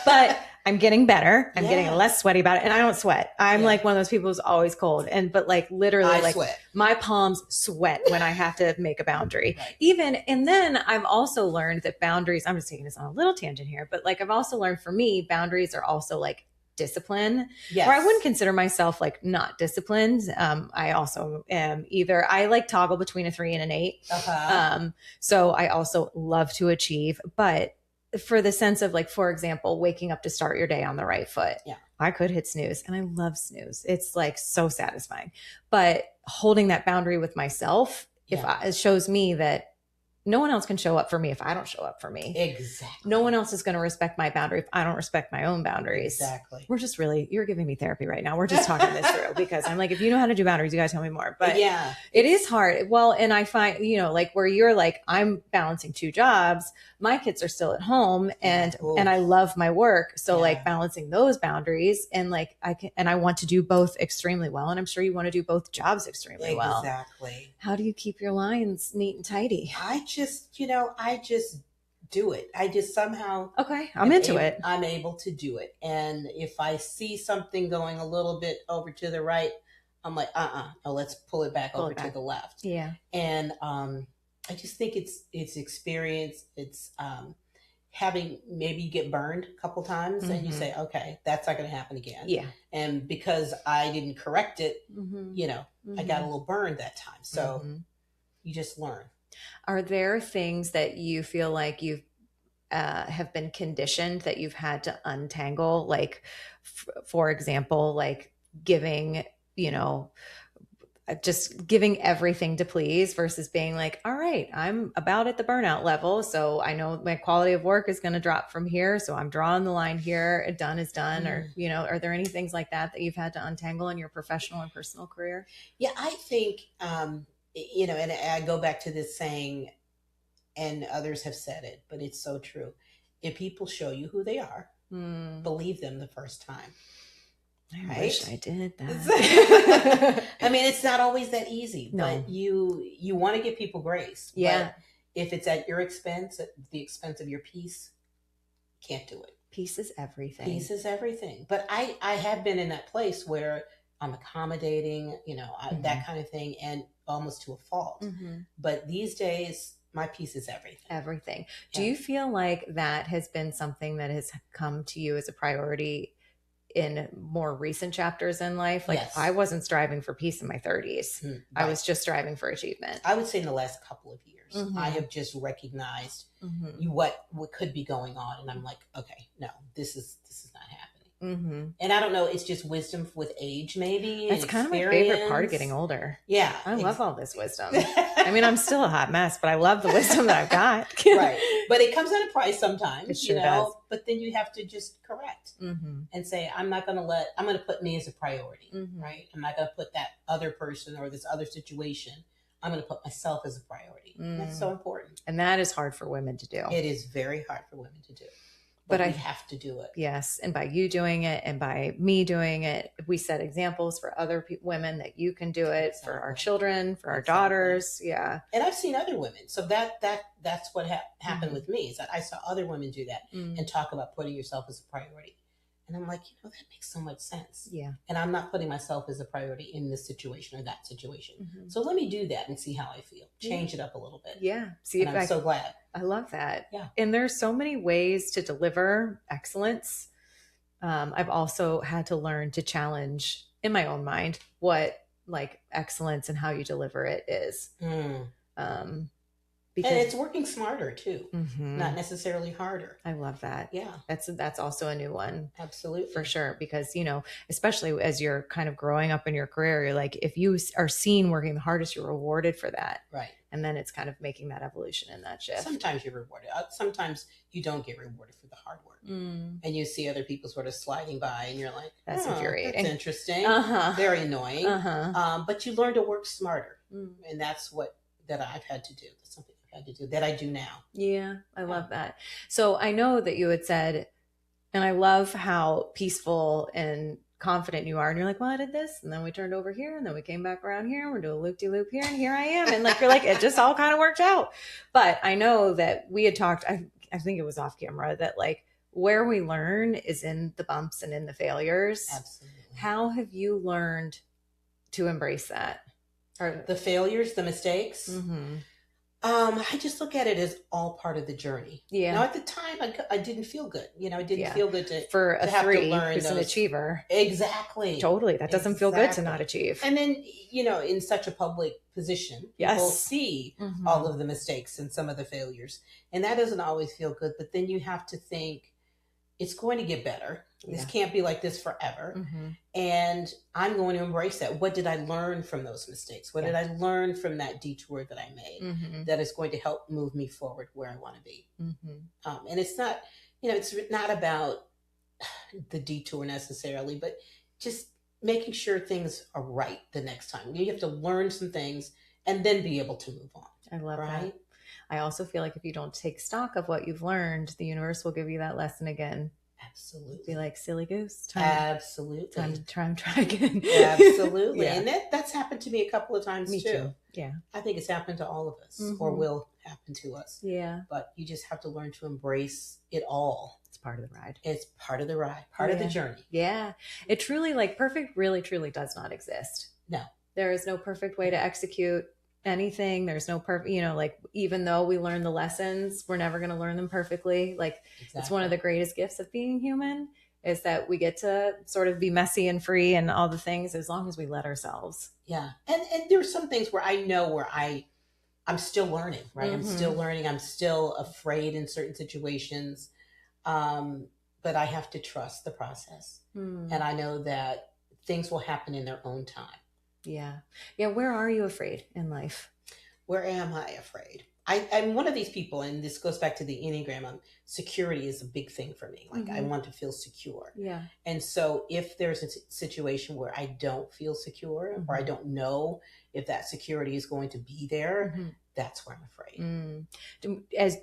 But I'm getting better. I'm getting less sweaty about it. And I don't sweat. I'm like one of those people who's always cold. But like literally I sweat. My palms sweat when I have to make a boundary. Right. And then I've also learned that boundaries, I'm just taking this on a little tangent here, but like I've also learned, for me, boundaries are also like discipline. Yes. Or I wouldn't consider myself like not disciplined. I also am I like toggle between a 3 and an 8. So I also love to achieve, but for the sense of, like, for example, waking up to start your day on the right foot. Yeah. I could hit snooze, and I love snooze. It's like so satisfying, but holding that boundary with myself, it shows me that no one else can show up for me if I don't show up for me. Exactly. No one else is going to respect my boundary if I don't respect my own boundaries. Exactly. We're just you're giving me therapy right now. We're just talking this through, because I'm like, if you know how to do boundaries, you got to tell me more. But yeah, it is hard. Well, and I find, like where you're like, I'm balancing 2 jobs, my kids are still at home, and I love my work. So like balancing those boundaries, and like I want to do both extremely well. And I'm sure you want to do both jobs extremely well. Exactly. How do you keep your lines neat and tidy? I just do it. I just somehow Okay, I'm into it. I'm able to do it. And if I see something going a little bit over to the right, I'm like, no, let's pull it back over to the left. Yeah. And I just think it's experience. It's having, maybe you get burned a couple times and you say, okay, that's not going to happen again. Yeah. And because I didn't correct it, you know, I got a little burned that time. So you just learn. Are there things that you feel like you've have been conditioned that you've had to untangle? Like, for example, like giving, you know, just giving everything to please versus being like, all right, I'm about at the burnout level. So I know my quality of work is going to drop from here. So I'm drawing the line here. Done is done. Or, you know, are there any things like that that you've had to untangle in your professional and personal career? Yeah, I think, you know, and I go back to this saying, and others have said it, but it's so true. If people show you who they are, believe them the first time. I wish I did that. I mean, it's not always that easy, No. but you want to give people grace. Yeah. But if it's at your expense, at the expense of your peace, can't do it. Peace is everything. Peace is everything. But I have been in that place where I'm accommodating, you know, that kind of thing, and almost to a fault. But these days, my peace is everything. Everything. Do you feel like that has been something that has come to you as a priority in more recent chapters in life? Like, Yes. I wasn't striving for peace in my 30s. Right. I was just striving for achievement. I would say in the last couple of years, I have just recognized what could be going on, and I'm like, okay, no, this is not happening. And I don't know, it's just wisdom with age, maybe. That's kind of my favorite part of getting older. Yeah, I love all this wisdom. I mean, I'm still a hot mess, but I love the wisdom that I've got. Right, but it comes at a price sometimes. It sure you know, does. But then you have to just correct and say, I'm going to put me as a priority, right? I'm not going to put that other person or this other situation. I'm going to put myself as a priority. That's so important. And that is hard for women to do. It is very hard for women to do. But I have to do it. Yes. And by you doing it and by me doing it, we set examples for other women that you can do it for our children, for our daughters. Yeah. And I've seen other women. So that's what happened with me, is that I saw other women do that and talk about putting yourself as a priority. And I'm like, you know, that makes so much sense. Yeah. And I'm not putting myself as a priority in this situation or that situation. So let me do that and see how I feel. Change it up a little bit. Yeah. See, and I'm so glad. I love that. Yeah. And there's so many ways to deliver excellence. I've also had to learn to challenge in my own mind what like excellence and how you deliver it is. Because, and it's working smarter too, not necessarily harder. I love that. Yeah. That's also a new one. Absolutely. For sure. Because, you know, especially as you're kind of growing up in your career, you're like, if you are seen working the hardest, you're rewarded for that. Right. And then it's kind of making that evolution in that shift. Sometimes you're rewarded. Sometimes you don't get rewarded for the hard work. And you see other people sort of sliding by and you're like, that's infuriating. That's interesting. Very annoying. But you learn to work smarter. And that's that I've had to do. That's something I've had to do that I do now. Yeah, I love that. So I know that you had said, and I love how peaceful and confident you are. And you're like, well, I did this. And then we turned over here. And then we came back around here. And we're doing a loop-de-loop here. And here I am. And like, you're like, it just all kind of worked out. But I know that we had talked, I think it was off camera, that like where we learn is in the bumps and in the failures. Absolutely. How have you learned to embrace that? Or the failures, the mistakes? I just look at it as all part of the journey. Yeah. Now, at the time, I didn't feel good. You know, it didn't feel good to have to learn who's an achiever. Exactly. Totally. That doesn't feel good to not achieve. And then, you know, in such a public position, people see all of the mistakes and some of the failures. And that doesn't always feel good. But then you have to think, it's going to get better. This can't be like this forever. And I'm going to embrace that. What did I learn from those mistakes? What did I learn from that detour that I made that is going to help move me forward where I want to be? And it's not, you know, it's not about the detour necessarily, but just making sure things are right the next time. You have to learn some things and then be able to move on. I love that. I also feel like if you don't take stock of what you've learned, the universe will give you that lesson again. Absolutely. Be like, silly goose. Absolutely. Time to try again. Absolutely. Yeah. And that's happened to me a couple of times Me too. Yeah. I think it's happened to all of us or will happen to us. Yeah. But you just have to learn to embrace it all. It's part of the ride. It's part of the ride, part of the journey. Yeah. It truly, like, perfect really, truly does not exist. No. There is no perfect way to execute anything. There's no perfect, like, even though we learn the lessons, we're never going to learn them perfectly. Like, It's one of the greatest gifts of being human is that we get to sort of be messy and free and all the things as long as we let ourselves. Yeah. And there's some things where I know where I'm still learning, right? I'm still learning. I'm still afraid in certain situations. But I have to trust the process. And I know that things will happen in their own time. Yeah. Yeah. Where are you afraid in life? Where am I afraid? I'm one of these people, and this goes back to the Enneagram. Security is a big thing for me. Like I want to feel secure. Yeah. And so if there's a situation where I don't feel secure or I don't know if that security is going to be there, that's where I'm afraid.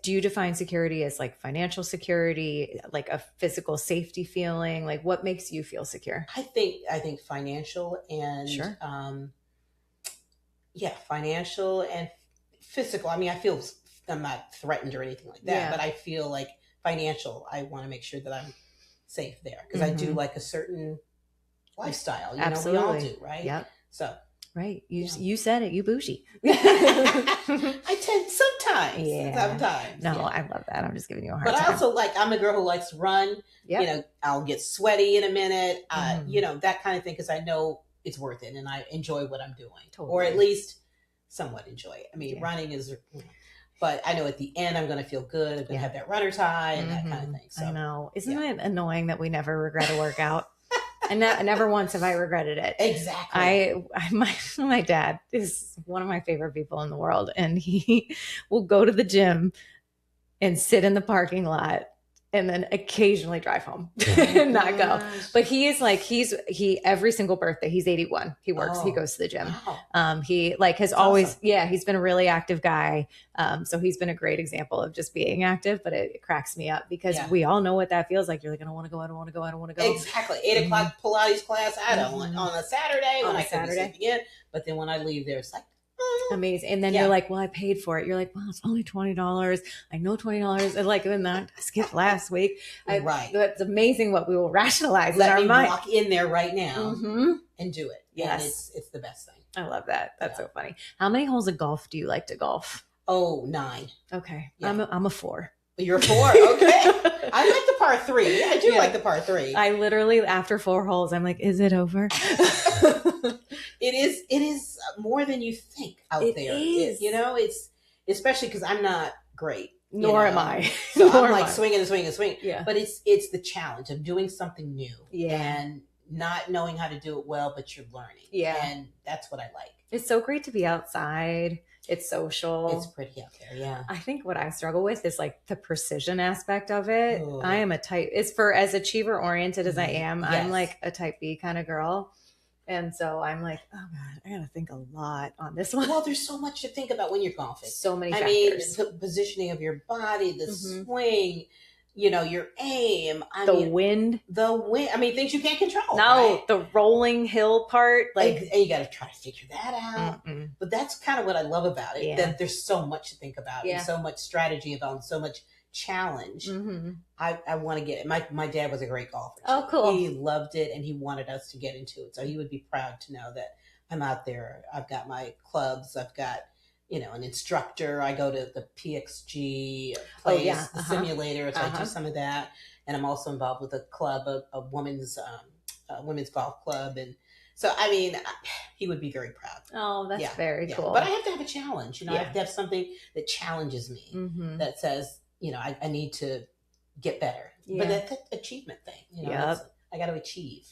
Do you define security as like financial security, like a physical safety feeling? Like what makes you feel secure? I think financial and financial and physical. I mean, I feel I'm not threatened or anything like that, but I feel like financial. I want to make sure that I'm safe there because I do like a certain lifestyle. You know, we all do, right? Yep. So. Right. You said it. You bougie. I tend sometimes. Yeah. Sometimes. No, I love that. I'm just giving you a hard time. But I also I'm a girl who likes to run. Yep. You know, I'll get sweaty in a minute. You know, that kind of thing because I know it's worth it and I enjoy what I'm doing. Totally. Or at least somewhat enjoy it. I mean, running is, but I know at the end I'm going to feel good. I'm going to have that runner's high and that kind of thing. So I know. Isn't it annoying that we never regret a workout? And never once have I regretted it. Exactly. My dad is one of my favorite people in the world, and he will go to the gym and sit in the parking lot and then occasionally drive home and not go. But he is like, he every single birthday, he's 81. He works, he goes to the gym. Wow. He like has always, awesome. He's been a really active guy. So he's been a great example of just being active, but it cracks me up because we all know what that feels like. You're like, I don't want to go. I don't want to go. I don't want to go. Exactly. 8 o'clock Pilates class. I don't want on a Saturday when I could be sleeping in. But then when I leave there, it's like, amazing. And then you're like, well, I paid for it. You're like, well, it's only $20. I know $20. And like, and that I skipped last week. Right. It's amazing what we will rationalize Let in our me mind. Walk in there right now and do it. Yes. And it's the best thing. I love that. That's so funny. How many holes of golf do you like to golf? Oh, 9. Okay. Yeah. I'm a 4. You're 4. Okay. I like the par 3. I do like the par 3. I literally, after 4 holes, I'm like, is it over? It is more than you think out there. Is. It's especially because I'm not great. Nor am I. So I'm like swinging and swinging and swinging. Yeah. But it's the challenge of doing something new. Yeah. And not knowing how to do it well, but you're learning. Yeah. And that's what I like. It's so great to be outside. It's social. It's pretty out there, yeah. I think what I struggle with is like the precision aspect of it. Ooh. I am a type, it's for as achiever oriented as I am, I'm like a type B kind of girl. And so I'm like, oh God, I got to think a lot on this one. Well, there's so much to think about when you're golfing. So many factors. I mean, the positioning of your body, the swing, your aim. The wind. I mean, things you can't control. No, right? the rolling hill part. Like, and you got to try to figure that out. But that's kind of what I love about it. That there's so much to think about and so much strategy involved, so much challenge. I want to get it. My dad was a great golfer. Oh, cool. He loved it and he wanted us to get into it. So he would be proud to know that I'm out there. I've got my clubs. I've got, an instructor. I go to the PXG place, the simulator. So I do some of that. And I'm also involved with a club, a women's golf club. And so, I mean, he would be very proud. Oh, that's very cool. But I have to have a challenge. I have to have something that challenges me that says, I need to get better. But that's an achievement thing. I got to achieve.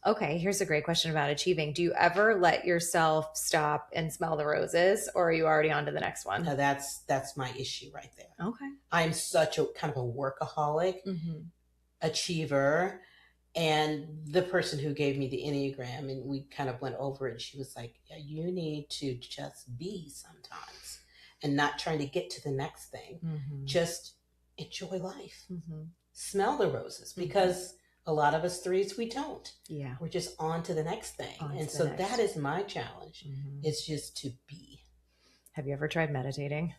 Okay, here's a great question about achieving. Do you ever let yourself stop and smell the roses, or are you already on to the next one? No, that's my issue right there. Okay. I'm such a kind of a workaholic, achiever, and the person who gave me the Enneagram, and we kind of went over it, she was like, yeah, you need to just be sometimes and not trying to get to the next thing. Just enjoy life. smell the roses, because a lot of us threes, we don't. Yeah. We're just on to the next thing. On to so the next. that is my challenge. It's just to be. Have you ever tried meditating?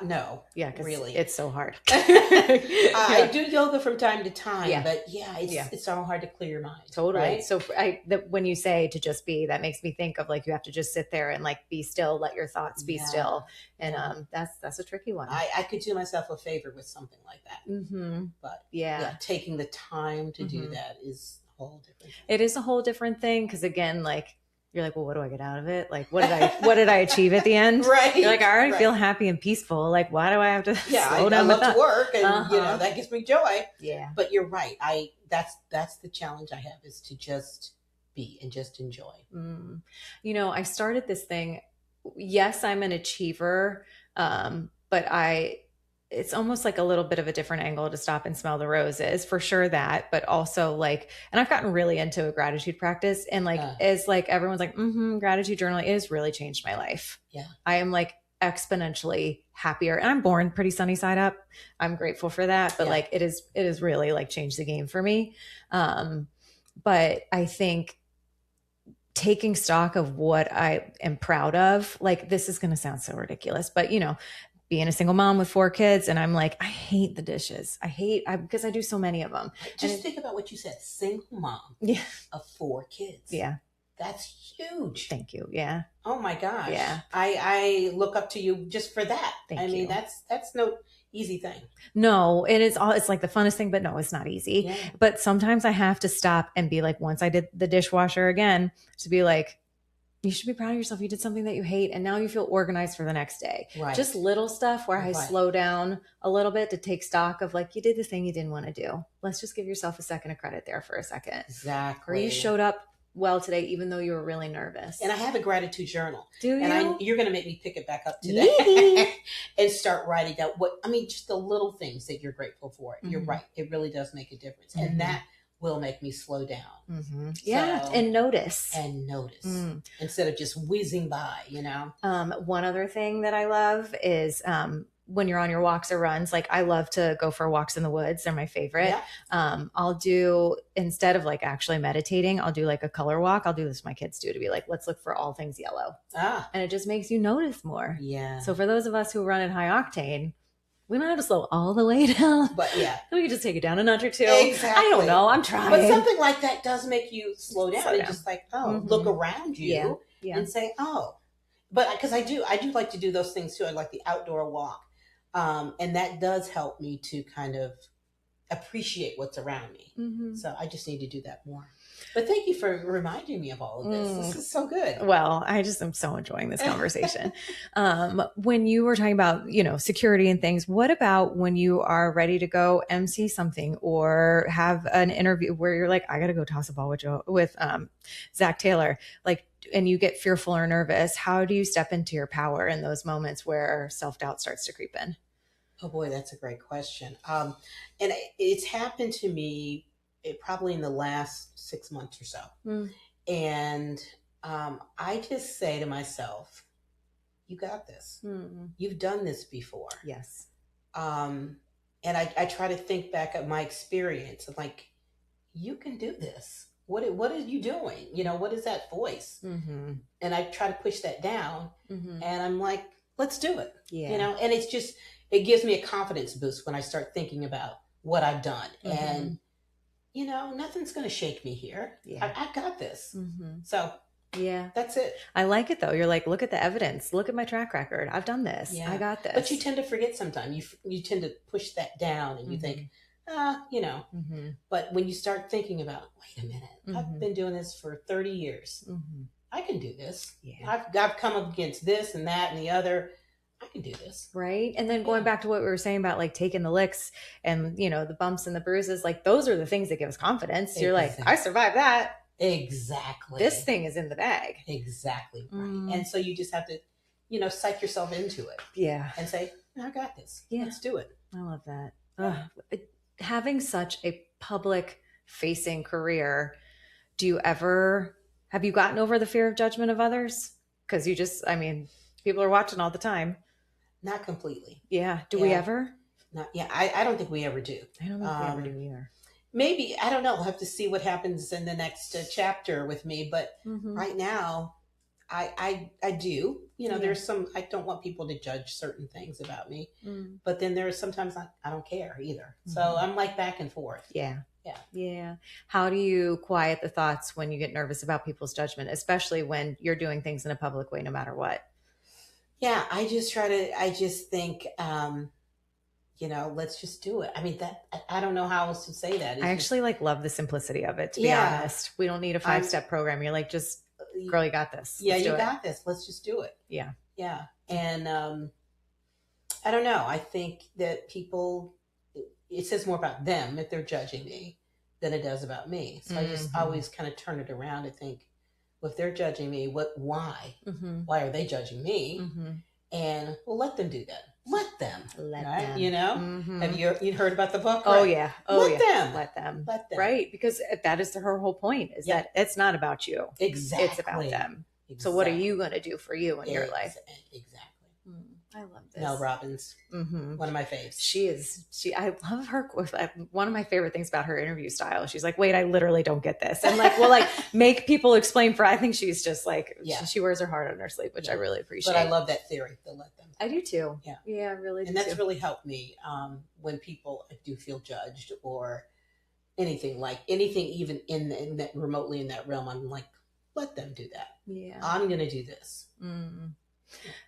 No. Yeah, because really, it's so hard. I do yoga from time to time, but it's so hard to clear your mind. Totally. Right? So when you say to just be, that makes me think of like, you have to just sit there and like be still, let your thoughts be still. And that's a tricky one. I could do myself a favor with something like that. But taking the time to do that is a whole different thing. It is a whole different thing. Cause again, like, you're like, well, what do I get out of it? Like, what did I achieve at the end? Right. You're like, I already feel happy and peaceful. Like, why do I have to slow down? I love to work, and that gives me joy. Yeah. But you're right. That's the challenge I have, is to just be and just enjoy. I started this thing. Yes, I'm an achiever. But it's almost like a little bit of a different angle to stop and smell the roses, for sure that, but also like, and I've gotten really into a gratitude practice, and like, as like, everyone's like, gratitude journaling, it has really changed my life. Yeah. I am like exponentially happier, and I'm born pretty sunny side up. I'm grateful for that, but like, it is really like changed the game for me. But I think taking stock of what I am proud of, like, this is going to sound so ridiculous, but being a single mom with 4 kids, and I'm like, I hate the dishes. Because I do so many of them. Just think about what you said. Single mom of 4 kids. Yeah. That's huge. Thank you. Yeah. Oh my gosh. Yeah. I look up to you just for that. Thank you. mean, that's no easy thing. No, it's like the funnest thing, but no, it's not easy. Yeah. But sometimes I have to stop and be like, once I did the dishwasher again, to be like, you should be proud of yourself. You did something that you hate, and now you feel organized for the next day. Right. Just little stuff where I slow down a little bit to take stock of like, you did the thing you didn't want to do. Let's just give yourself a second of credit there for a second. Exactly. Or you showed up well today, even though you were really nervous. And I have a gratitude journal. Do you? And you're going to make me pick it back up today and start writing down just the little things that you're grateful for. You're right. It really does make a difference. And that will make me slow down. And notice. Instead of just whizzing by, One other thing that I love is when you're on your walks or runs, like I love to go for walks in the woods. They're my favorite. Yeah. I'll do, instead of like actually meditating, I'll do like a color walk. I'll do this, my kids do, to be like, let's look for all things yellow. And it just makes you notice more. Yeah. So for those of us who run at high octane, we don't have to slow all the way down. But we can just take it down a notch or two. Exactly. I don't know. I'm trying. But something like that does make you slow down. And just like, look around you and say, But because I do like to do those things too. I like the outdoor walk. And that does help me to kind of appreciate what's around me. So I just need to do that more. But thank you for reminding me of all of this. This is so good. Well, I just am so enjoying this conversation. When you were talking about, security and things, what about when you are ready to go MC something or have an interview where you're like, I got to go toss a ball with Zach Taylor, like, and you get fearful or nervous? How do you step into your power in those moments where self-doubt starts to creep in? Oh boy, that's a great question. And it's happened to me probably in the last 6 months or so. And I just say to myself, you got this. You've done this before. Yes. And I try to think back at my experience of like, you can do this. What are you doing? What is that voice? And I try to push that down and I'm like, let's do it. Yeah. And it's just, it gives me a confidence boost when I start thinking about what I've done. And nothing's going to shake me here. Yeah. I've got this. So yeah, that's it. I like it though. You're like, look at the evidence. Look at my track record. I've done this. Yeah. I got this. But you tend to forget sometimes. You tend to push that down and you think, but when you start thinking about, wait a minute, I've been doing this for 30 years. I can do this. Yeah. I've come up against this and that and the other. I can do this. Right. And then going back to what we were saying about like taking the licks and, the bumps and the bruises, like those are the things that give us confidence. Exactly. You're like, I survived that. Exactly. This thing is in the bag. Exactly. Right. And so you just have to, psych yourself into it. Yeah. And say, I got this. Yeah. Let's do it. I love that. Having such a public facing career, have you gotten over the fear of judgment of others? Because people are watching all the time. Not completely. Yeah. Do we ever? Not, yeah, I don't think we ever do. I don't think we ever do either. Maybe, I don't know. We'll have to see what happens in the next chapter with me. But right now, I do. You know, there's some, I don't want people to judge certain things about me. But then there's sometimes I don't care either. So I'm like back and forth. Yeah. Yeah. Yeah. How do you quiet the thoughts when you get nervous about people's judgment, especially when you're doing things in a public way, no matter what? Yeah. I just think, you know, let's just do it. I mean, I don't know how else to say that. It's I actually love the simplicity of it, to be honest. We don't need a 5-step program. You're like, just, girl, you got this. Yeah, you got this. Let's just do it. Yeah. Yeah. And I don't know. I think that people, it says more about them if they're judging me than it does about me. So I just always kind of turn it around and think, well, if they're judging me, why? Why are they judging me? And well, let them do that. Let them. Let right? them. You know? Have you heard about the book? Oh, right? yeah. Let them. Let them. Let them. Right. Because that is her whole point, is that it's not about you. Exactly. It's about them. Exactly. So what are you going to do for you in your life? Exactly. I love this. Mel Robbins, one of my faves. I love her. One of my favorite things about her interview style, she's like, wait, I literally don't get this. And like, well, like make people explain I think she's just like, she wears her heart on her sleeve, which I really appreciate. But I love that theory, to let them. I do too. Yeah. Yeah, I really do. And that's really helped me when people do feel judged or anything even in that remotely in that realm. I'm like, let them do that. Yeah. I'm going to do this.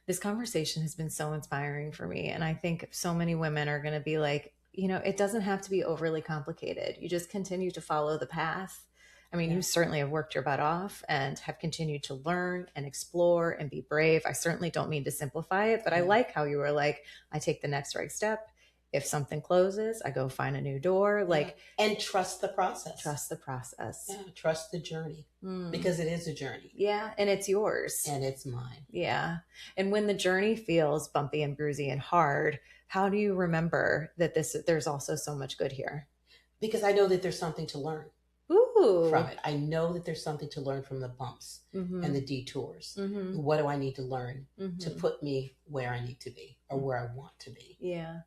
This conversation has been so inspiring for me. And I think so many women are going to be like, you know, it doesn't have to be overly complicated. You just continue to follow the path. I mean, you certainly have worked your butt off and have continued to learn and explore and be brave. I certainly don't mean to simplify it, but I like how you were like, I take the next right step. If something closes, I go find a new door. Like, and trust the process. Trust the process. Yeah, trust the journey because it is a journey. Yeah, and it's yours. And it's mine. Yeah. And when the journey feels bumpy and bruisey and hard, how do you remember that there's also so much good here? Because I know that there's something to learn. Ooh. From it. I know that there's something to learn from the bumps and the detours. What do I need to learn to put me where I need to be or where I want to be? Yeah.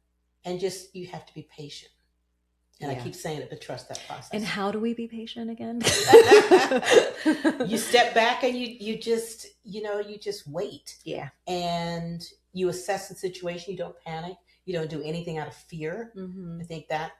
And just, you have to be patient. And I keep saying it, but trust that process. And how do we be patient again? You step back and you just wait. Yeah. And you assess the situation. You don't panic. You don't do anything out of fear. I think that,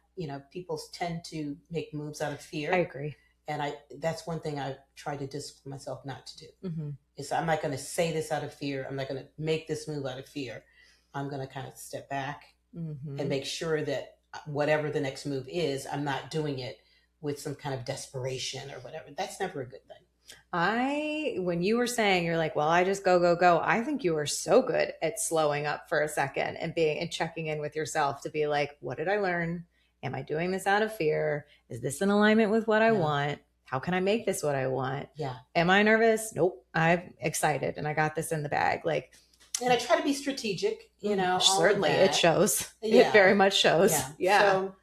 people tend to make moves out of fear. I agree. And that's one thing I try to discipline myself not to do. Is I'm not going to say this out of fear. I'm not going to make this move out of fear. I'm going to kind of step back and make sure that whatever the next move is, I'm not doing it with some kind of desperation or whatever. That's never a good thing. When you were saying, you're like, well, I just go. I think you are so good at slowing up for a second and checking in with yourself to be like, what did I learn? Am I doing this out of fear? Is this in alignment with what I want? How can I make this what I want? Yeah. Am I nervous? Nope. I'm excited and I got this in the bag. And I try to be strategic, Certainly it shows. Yeah. It very much shows. Yeah. So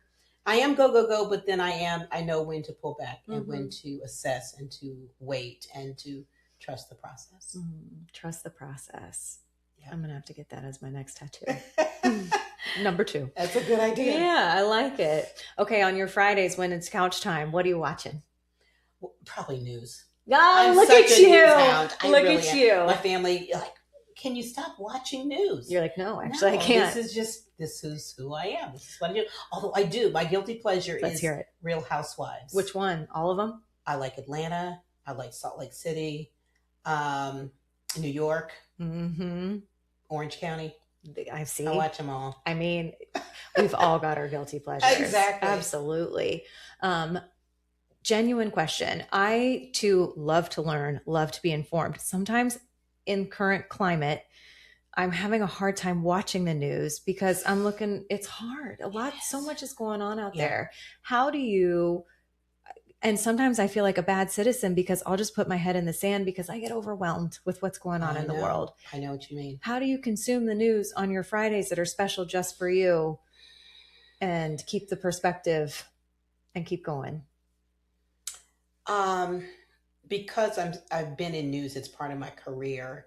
I am go, but then I know when to pull back and when to assess and to wait and to trust the process. Trust the process. Yeah. I'm going to have to get that as my next tattoo. Number 2. That's a good idea. Yeah, I like it. Okay, on your Fridays when it's couch time, what are you watching? Well, probably news. Oh, look at you. Look at you. My family, can you stop watching news? You're like, no, actually I can't. This is who I am. This is what I do. Although I do, my guilty pleasure is Real Housewives. Which one? All of them? I like Atlanta. I like Salt Lake City, New York, Orange County. I see. I watch them all. I mean, we've all got our guilty pleasures. Exactly. Absolutely. Genuine question. I too love to learn, love to be informed. Sometimes in current climate, I'm having a hard time watching the news because it's hard. So much is going on out there. How do you, and sometimes I feel like a bad citizen because I'll just put my head in the sand because I get overwhelmed with what's going on in the world. I know what you mean. How do you consume the news on your Fridays that are special just for you and keep the perspective and keep going? Because I've been in news, it's part of my career.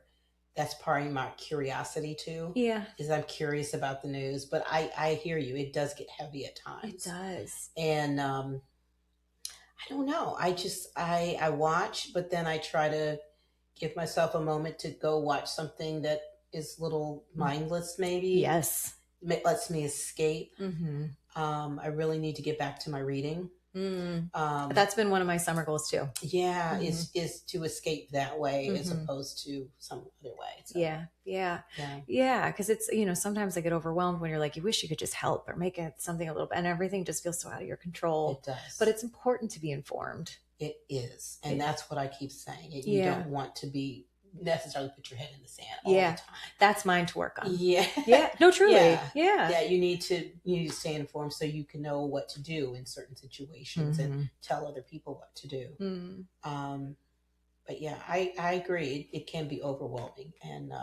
that's part of my curiosity too. Yeah. Is I'm curious about the news, but I hear you. It does get heavy at times. It does. And I don't know. I watch, but then I try to give myself a moment to go watch something that is a little mindless, maybe. Yes. It lets me escape. Mm-hmm. I really need to get back to my reading. That's been one of my summer goals too. Yeah, is to escape that way as opposed to some other way. So, yeah. Because it's, sometimes I get overwhelmed when you're like, you wish you could just help or make it something a little bit, and everything just feels so out of your control. It does. But it's important to be informed. It is. And that's what I keep saying. You don't want to be necessarily put your head in the sand all the time. That's mine to work on. Yeah. No, truly. Yeah. You need to stay informed so you can know what to do in certain situations and tell other people what to do. But yeah, I agree. It can be overwhelming, and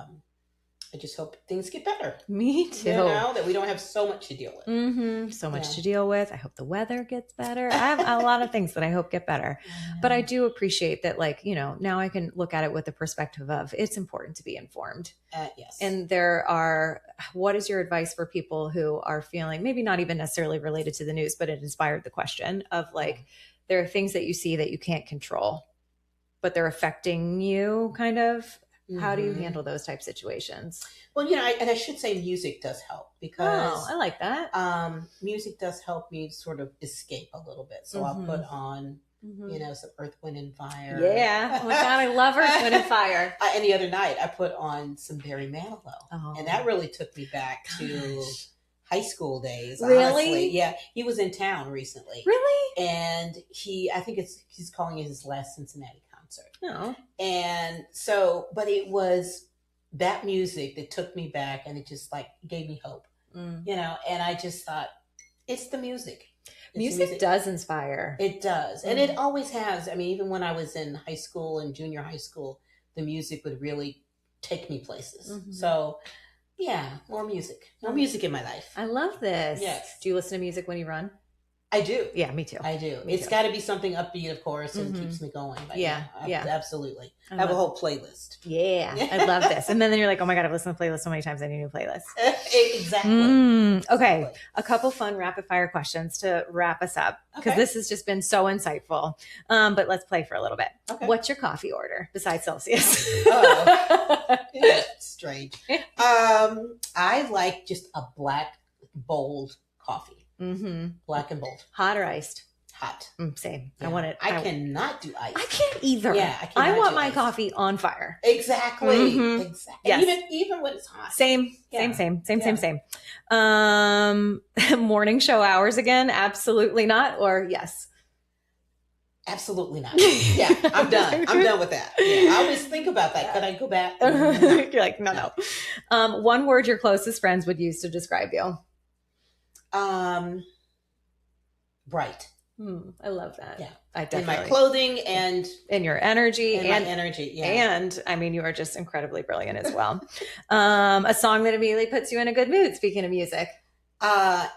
I just hope things get better. Me too. That we don't have so much to deal with. So much to deal with. I hope the weather gets better. I have a lot of things that I hope get better. But I do appreciate that, now I can look at it with the perspective of it's important to be informed. Yes. And what is your advice for people who are feeling, maybe not even necessarily related to the news, but it inspired the question of there are things that you see that you can't control, but they're affecting you kind of. How do you handle those type situations? Well, and I should say music does help because I like that. Music does help me sort of escape a little bit. So I'll put on, some Earth, Wind, and Fire. Yeah. Oh my God, I love Earth, Wind, and Fire. And the other night I put on some Barry Manilow. And that really took me back to high school days. Really? Honestly. Yeah. He was in town recently. Really? And I think he's calling it his last Cincinnati concert. Oh. And so, but it was that music that took me back, and it just gave me hope, and I just thought it's the music. Music does inspire. It does. And it always has. I mean, even when I was in high school and junior high school, the music would really take me places. So yeah, more music in my life. I love this. Yes. Do you listen to music when you run? I do. Yeah, me too. I do. It's got to be something upbeat, of course, and keeps me going. But absolutely. I have a whole playlist. Yeah, I love this. And then you're like, oh my God, I've listened to playlists so many times. I need a new playlist. Exactly. Okay. Exactly. A couple fun rapid fire questions to wrap us up, because this has just been so insightful. But let's play for a little bit. Okay. What's your coffee order besides Celsius? Strange. I like just a black, bold coffee. Black and bold. Hot or iced? Hot. Same. Yeah. I want it. I cannot do ice. I can't either. Yeah, I want my coffee on fire. Exactly. Exactly. Yes. Even when it's hot. Same. Morning show hours again? Absolutely not. Or yes. Absolutely not. Yeah, I'm done. I'm done with that. Yeah, I always think about that. Could I go back? You're like, no. One word your closest friends would use to describe you. Bright. I love that. Yeah. I definitely. In my clothing and in your energy my energy. Yeah. And I mean, you are just incredibly brilliant as well. A song that immediately puts you in a good mood. Speaking of music.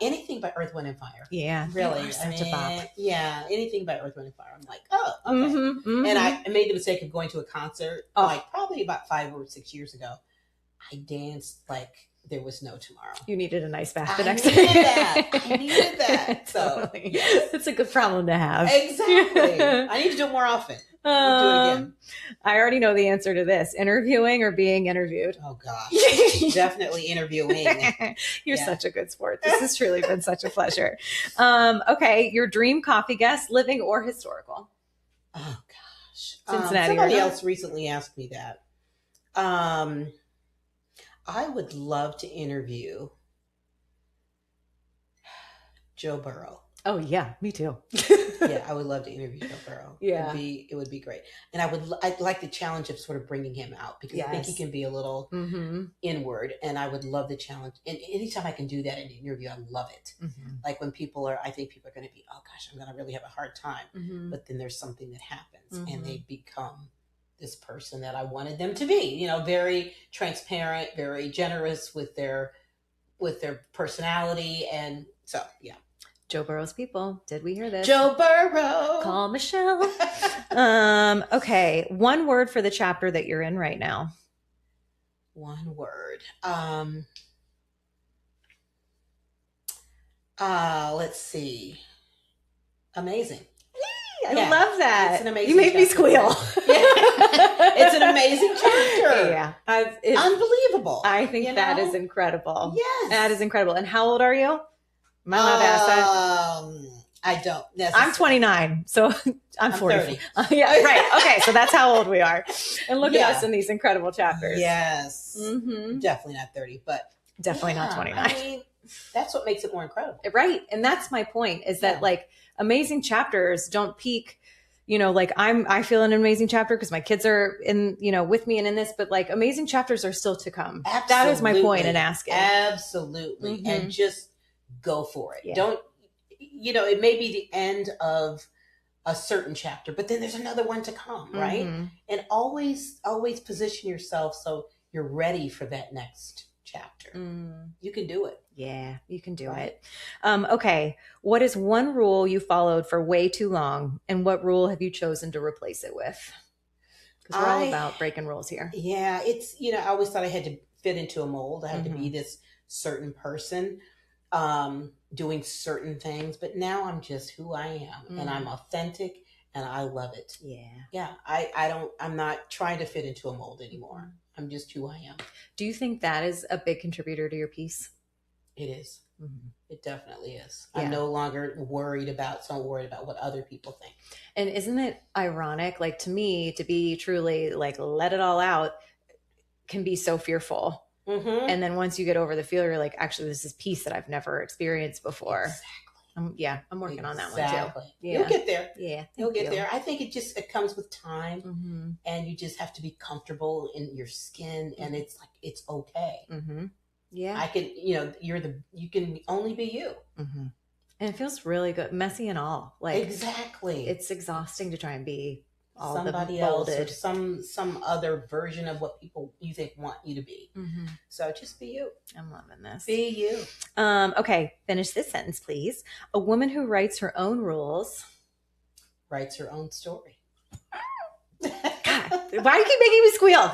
Anything by Earth, Wind, and Fire. Yeah. Really. Such a bop. Yeah. Anything by Earth, Wind, and Fire. I'm like, oh, okay. And I made the mistake of going to a concert probably about 5 or 6 years ago. I danced like there was no tomorrow. You needed a nice bath the next day. I needed that. So totally. Yes. It's a good problem to have. Exactly. I need to do it more often. Do it again. I already know the answer to this. Interviewing or being interviewed? Oh gosh. Definitely interviewing. You're such a good sport. This has truly been such a pleasure. Okay. Your dream coffee guest, living or historical? Oh gosh. Cincinnati. Somebody else recently asked me that. I would love to interview Joe Burrow. Oh yeah, me too. Yeah, I would love to interview Joe Burrow. Yeah, it would be great. And I'd like the challenge of sort of bringing him out, because I think he can be a little inward, and I would love the challenge. And anytime I can do that in an interview, I love it. Like when I think people are going to be, oh gosh, I'm going to really have a hard time. But then there's something that happens, and they become this person that I wanted them to be, very transparent, very generous with their personality. And so, yeah. Joe Burrow's people. Did we hear this? Joe Burrow. Call Michelle. Okay. One word for the chapter that you're in right now. One word. Let's see. Amazing. I love that. It's an amazing You made me chapter. squeal. It's an amazing chapter. Yeah. Unbelievable. I think that is incredible. Yes. That is incredible. And how old are you? Am I allowed to ask that? I don't necessarily. I'm 29, so I'm 40. 30. Yeah, right. Okay, so that's how old we are. And look at us in these incredible chapters. Yes. Mm-hmm. Definitely not 30, but definitely not 29. I mean, that's what makes it more incredible. Right. And that's my point, is that like amazing chapters don't peak, you know, like I feel an amazing chapter because my kids are in, you know, with me and in this, but like amazing chapters are still to come. Absolutely. That is my point in asking. Absolutely. Mm-hmm. And just go for it. Yeah. Don't, you know, it may be the end of a certain chapter, but then there's another one to come, right? Mm-hmm. And always position yourself so you're ready for that next chapter. You can do it. Yeah, you can do it. Okay. What is one rule you followed for way too long, and what rule have you chosen to replace it with? Because we're all about breaking rules here. Yeah, it's, you know, I always thought I had to fit into a mold. I had to be this certain person, doing certain things, but now I'm just who I am, and I'm authentic, and I love it. Yeah. I'm not trying to fit into a mold anymore. I'm just who I am. Do you think that is a big contributor to your peace? It is. It definitely is. Yeah. I'm no longer worried about what other people think. And isn't it ironic? Like, to me, to be truly like, let it all out can be so fearful. And then once you get over the fear, you're like, actually, this is peace that I've never experienced before. Exactly. I'm working on that one too. Yeah. You'll get there. Yeah. You'll get there. I think it comes with time, and you just have to be comfortable in your skin, and it's like, it's okay. Yeah. I can, you know, you can only be you. And it feels really good, messy and all. Like, exactly. It's exhausting to try and be all somebody else or some other version of what people you think want you to be. So just be you. I'm loving this. Be you. Okay, finish this sentence, please. A woman who writes her own rules writes her own story. God, why do you keep making me squeal?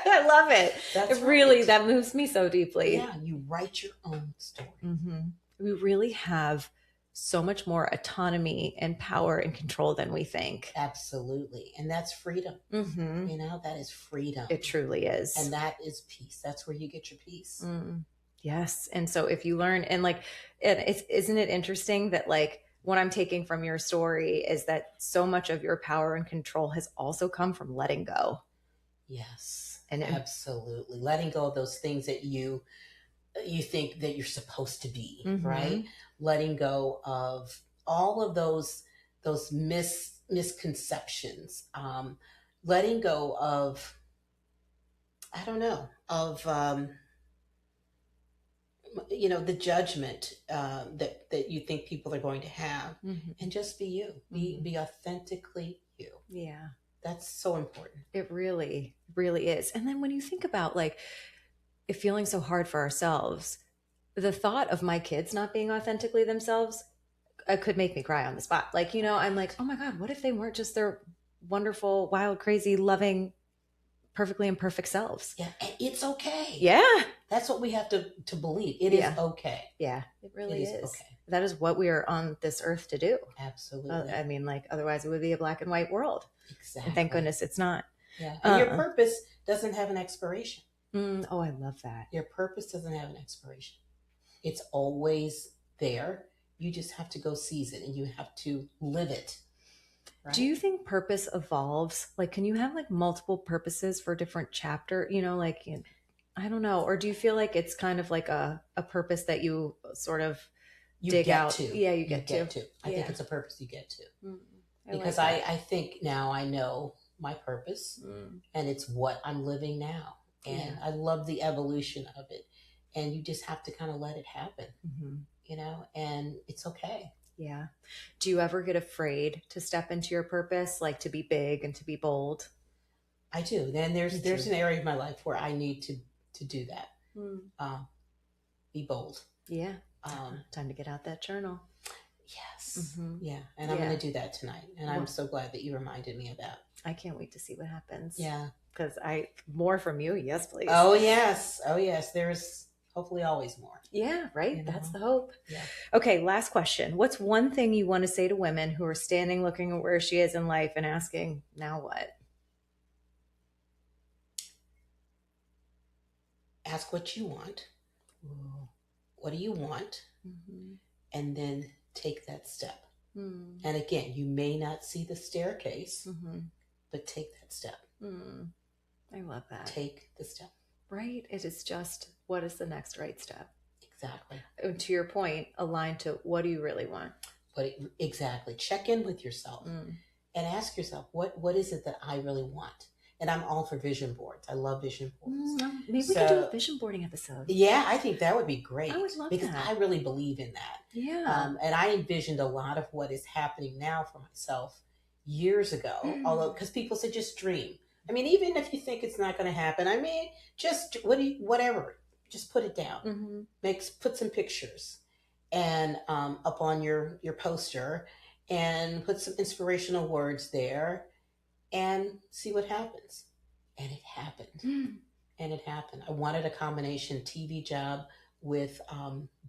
I love it. That's really, that moves me so deeply. Yeah, you write your own story. We really have so much more autonomy and power and control than we think. Absolutely. And that's freedom. You know, that is freedom. It truly is. And that is peace. That's where you get your peace. Yes. And so if you learn, and like, isn't it interesting that like what I'm taking from your story is that so much of your power and control has also come from letting go. Yes. And absolutely. Letting go of those things that you think that you're supposed to be, right? Letting go of all of those misconceptions, letting go of, I don't know, of, you know, the judgment that you think people are going to have, and just be you, be authentically you. Yeah. That's so important. It really, really is. And then when you think about like it feeling so hard for ourselves, the thought of my kids not being authentically themselves could make me cry on the spot. Like, you know, I'm like, oh my God, what if they weren't just their wonderful, wild, crazy, loving, perfectly imperfect selves? Yeah, it's okay. Yeah. That's what we have to believe. It is okay. Yeah, it really is. Okay. That is what we are on this earth to do. Absolutely. I mean, like, otherwise it would be a black and white world. Exactly. And thank goodness it's not. Yeah. And your purpose doesn't have an expiration. Oh, I love that. Your purpose doesn't have an expiration. It's always there. You just have to go seize it, and you have to live it. Right? Do you think purpose evolves? Like, can you have like multiple purposes for different chapter, you know, like, I don't know. Or do you feel like it's kind of like a purpose that you sort of dig out? To. Yeah, you get to. I think it's a purpose you get to. Because like I think now I know my purpose, and it's what I'm living now. And I love the evolution of it. And you just have to kind of let it happen, you know, and it's okay. Yeah. Do you ever get afraid to step into your purpose, like to be big and to be bold? I do. Then there's an area of my life where I need to do that. Be bold. Yeah. Time to get out that journal. Yes. Yeah. And I'm going to do that tonight. And I'm so glad that you reminded me of that. I can't wait to see what happens. Yeah. Because more from you. Yes, please. Oh, yes. Oh, yes. There's hopefully always more. Yeah, right. That's the hope. Yeah. Okay, last question. What's one thing you want to say to women who are standing looking at where she is in life and asking, now what? Ask what you want. Ooh. What do you want? Mm-hmm. And then take that step. Mm. And again, you may not see the staircase, mm-hmm. but take that step. Mm. I love that. Take the step. Right? It is just, what is the next right step? Exactly. And to your point, aligned to what do you really want? Exactly. Check in with yourself and ask yourself, what is it that I really want? And I'm all for vision boards. I love vision boards. Maybe we could do a vision boarding episode. Yeah, I think that would be great. I would love because that. I really believe in that. Yeah. And I envisioned a lot of what is happening now for myself years ago. Although, because people said just dream. I mean, even if you think it's not going to happen, I mean, just whatever, just put it down. Mm-hmm. Put some pictures and up on your poster, and put some inspirational words there. And see what happens. And it happened. And it happened. I wanted a combination TV job with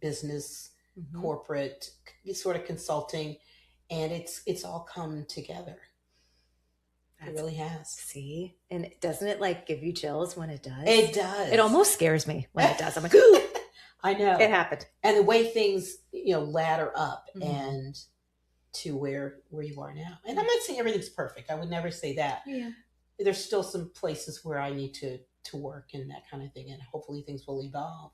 business, corporate, sort of consulting. And it's all come together. It really has. See? And doesn't it like give you chills when it does? It does. It almost scares me when it does. I'm like, ooh. I know. It happened. And the way things, ladder up and to where you are now. And I'm not saying everything's perfect. I would never say that. Yeah. There's still some places where I need to work and that kind of thing. And hopefully things will evolve.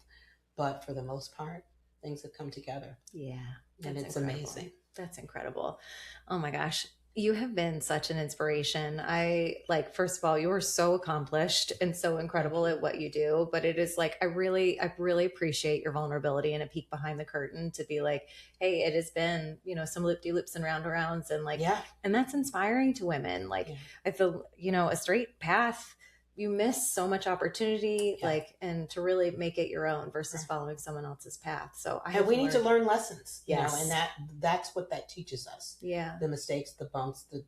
But for the most part, things have come together. Yeah. And it's incredible. Amazing. That's incredible. Oh my gosh. You have been such an inspiration. First of all, you are so accomplished and so incredible at what you do, but it is like, I really appreciate your vulnerability and a peek behind the curtain to be like, hey, it has been, some loop-de-loops and round-arounds and and that's inspiring to women. I feel, a straight path, you miss so much opportunity, and to really make it your own versus following someone else's path. So we need to learn lessons, yes. And that's what that teaches us. Yeah. The mistakes, the bumps, the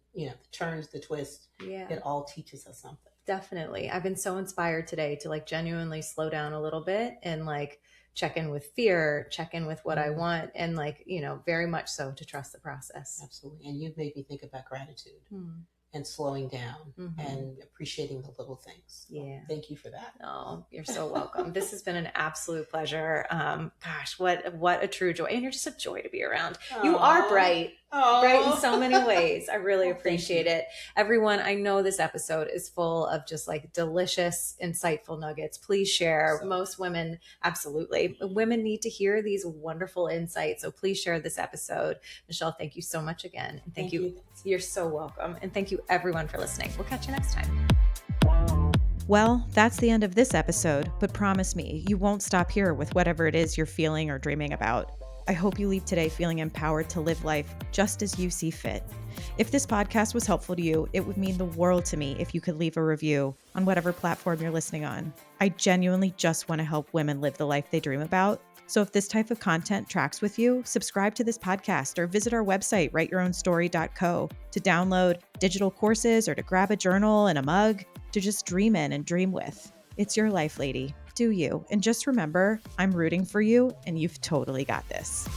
turns, the twists. Yeah. It all teaches us something. Definitely. I've been so inspired today to genuinely slow down a little bit and check in with fear, check in with what I want, and very much so to trust the process. Absolutely. And you've made me think about gratitude. And slowing down and appreciating the little things. Yeah. Thank you for that. Oh, you're so welcome. This has been an absolute pleasure. Gosh, what a true joy. And you're just a joy to be around. Aww. You are bright. Aww. Bright in so many ways. I really appreciate it. Everyone, I know this episode is full of just delicious, insightful nuggets. Please share. Most women, absolutely. Women need to hear these wonderful insights. So please share this episode. Michelle, thank you so much again. And thank you. You're so welcome. And thank you everyone for listening. We'll catch you next time. Well, that's the end of this episode, but promise me, you won't stop here with whatever it is you're feeling or dreaming about. I hope you leave today feeling empowered to live life just as you see fit. If this podcast was helpful to you, it would mean the world to me if you could leave a review on whatever platform you're listening on. I genuinely just want to help women live the life they dream about. So if this type of content tracks with you, subscribe to this podcast or visit our website, writeyourownsstory.co, to download digital courses or to grab a journal and a mug to just dream in and dream with. It's your life, lady. Do you. And just remember, I'm rooting for you and you've totally got this.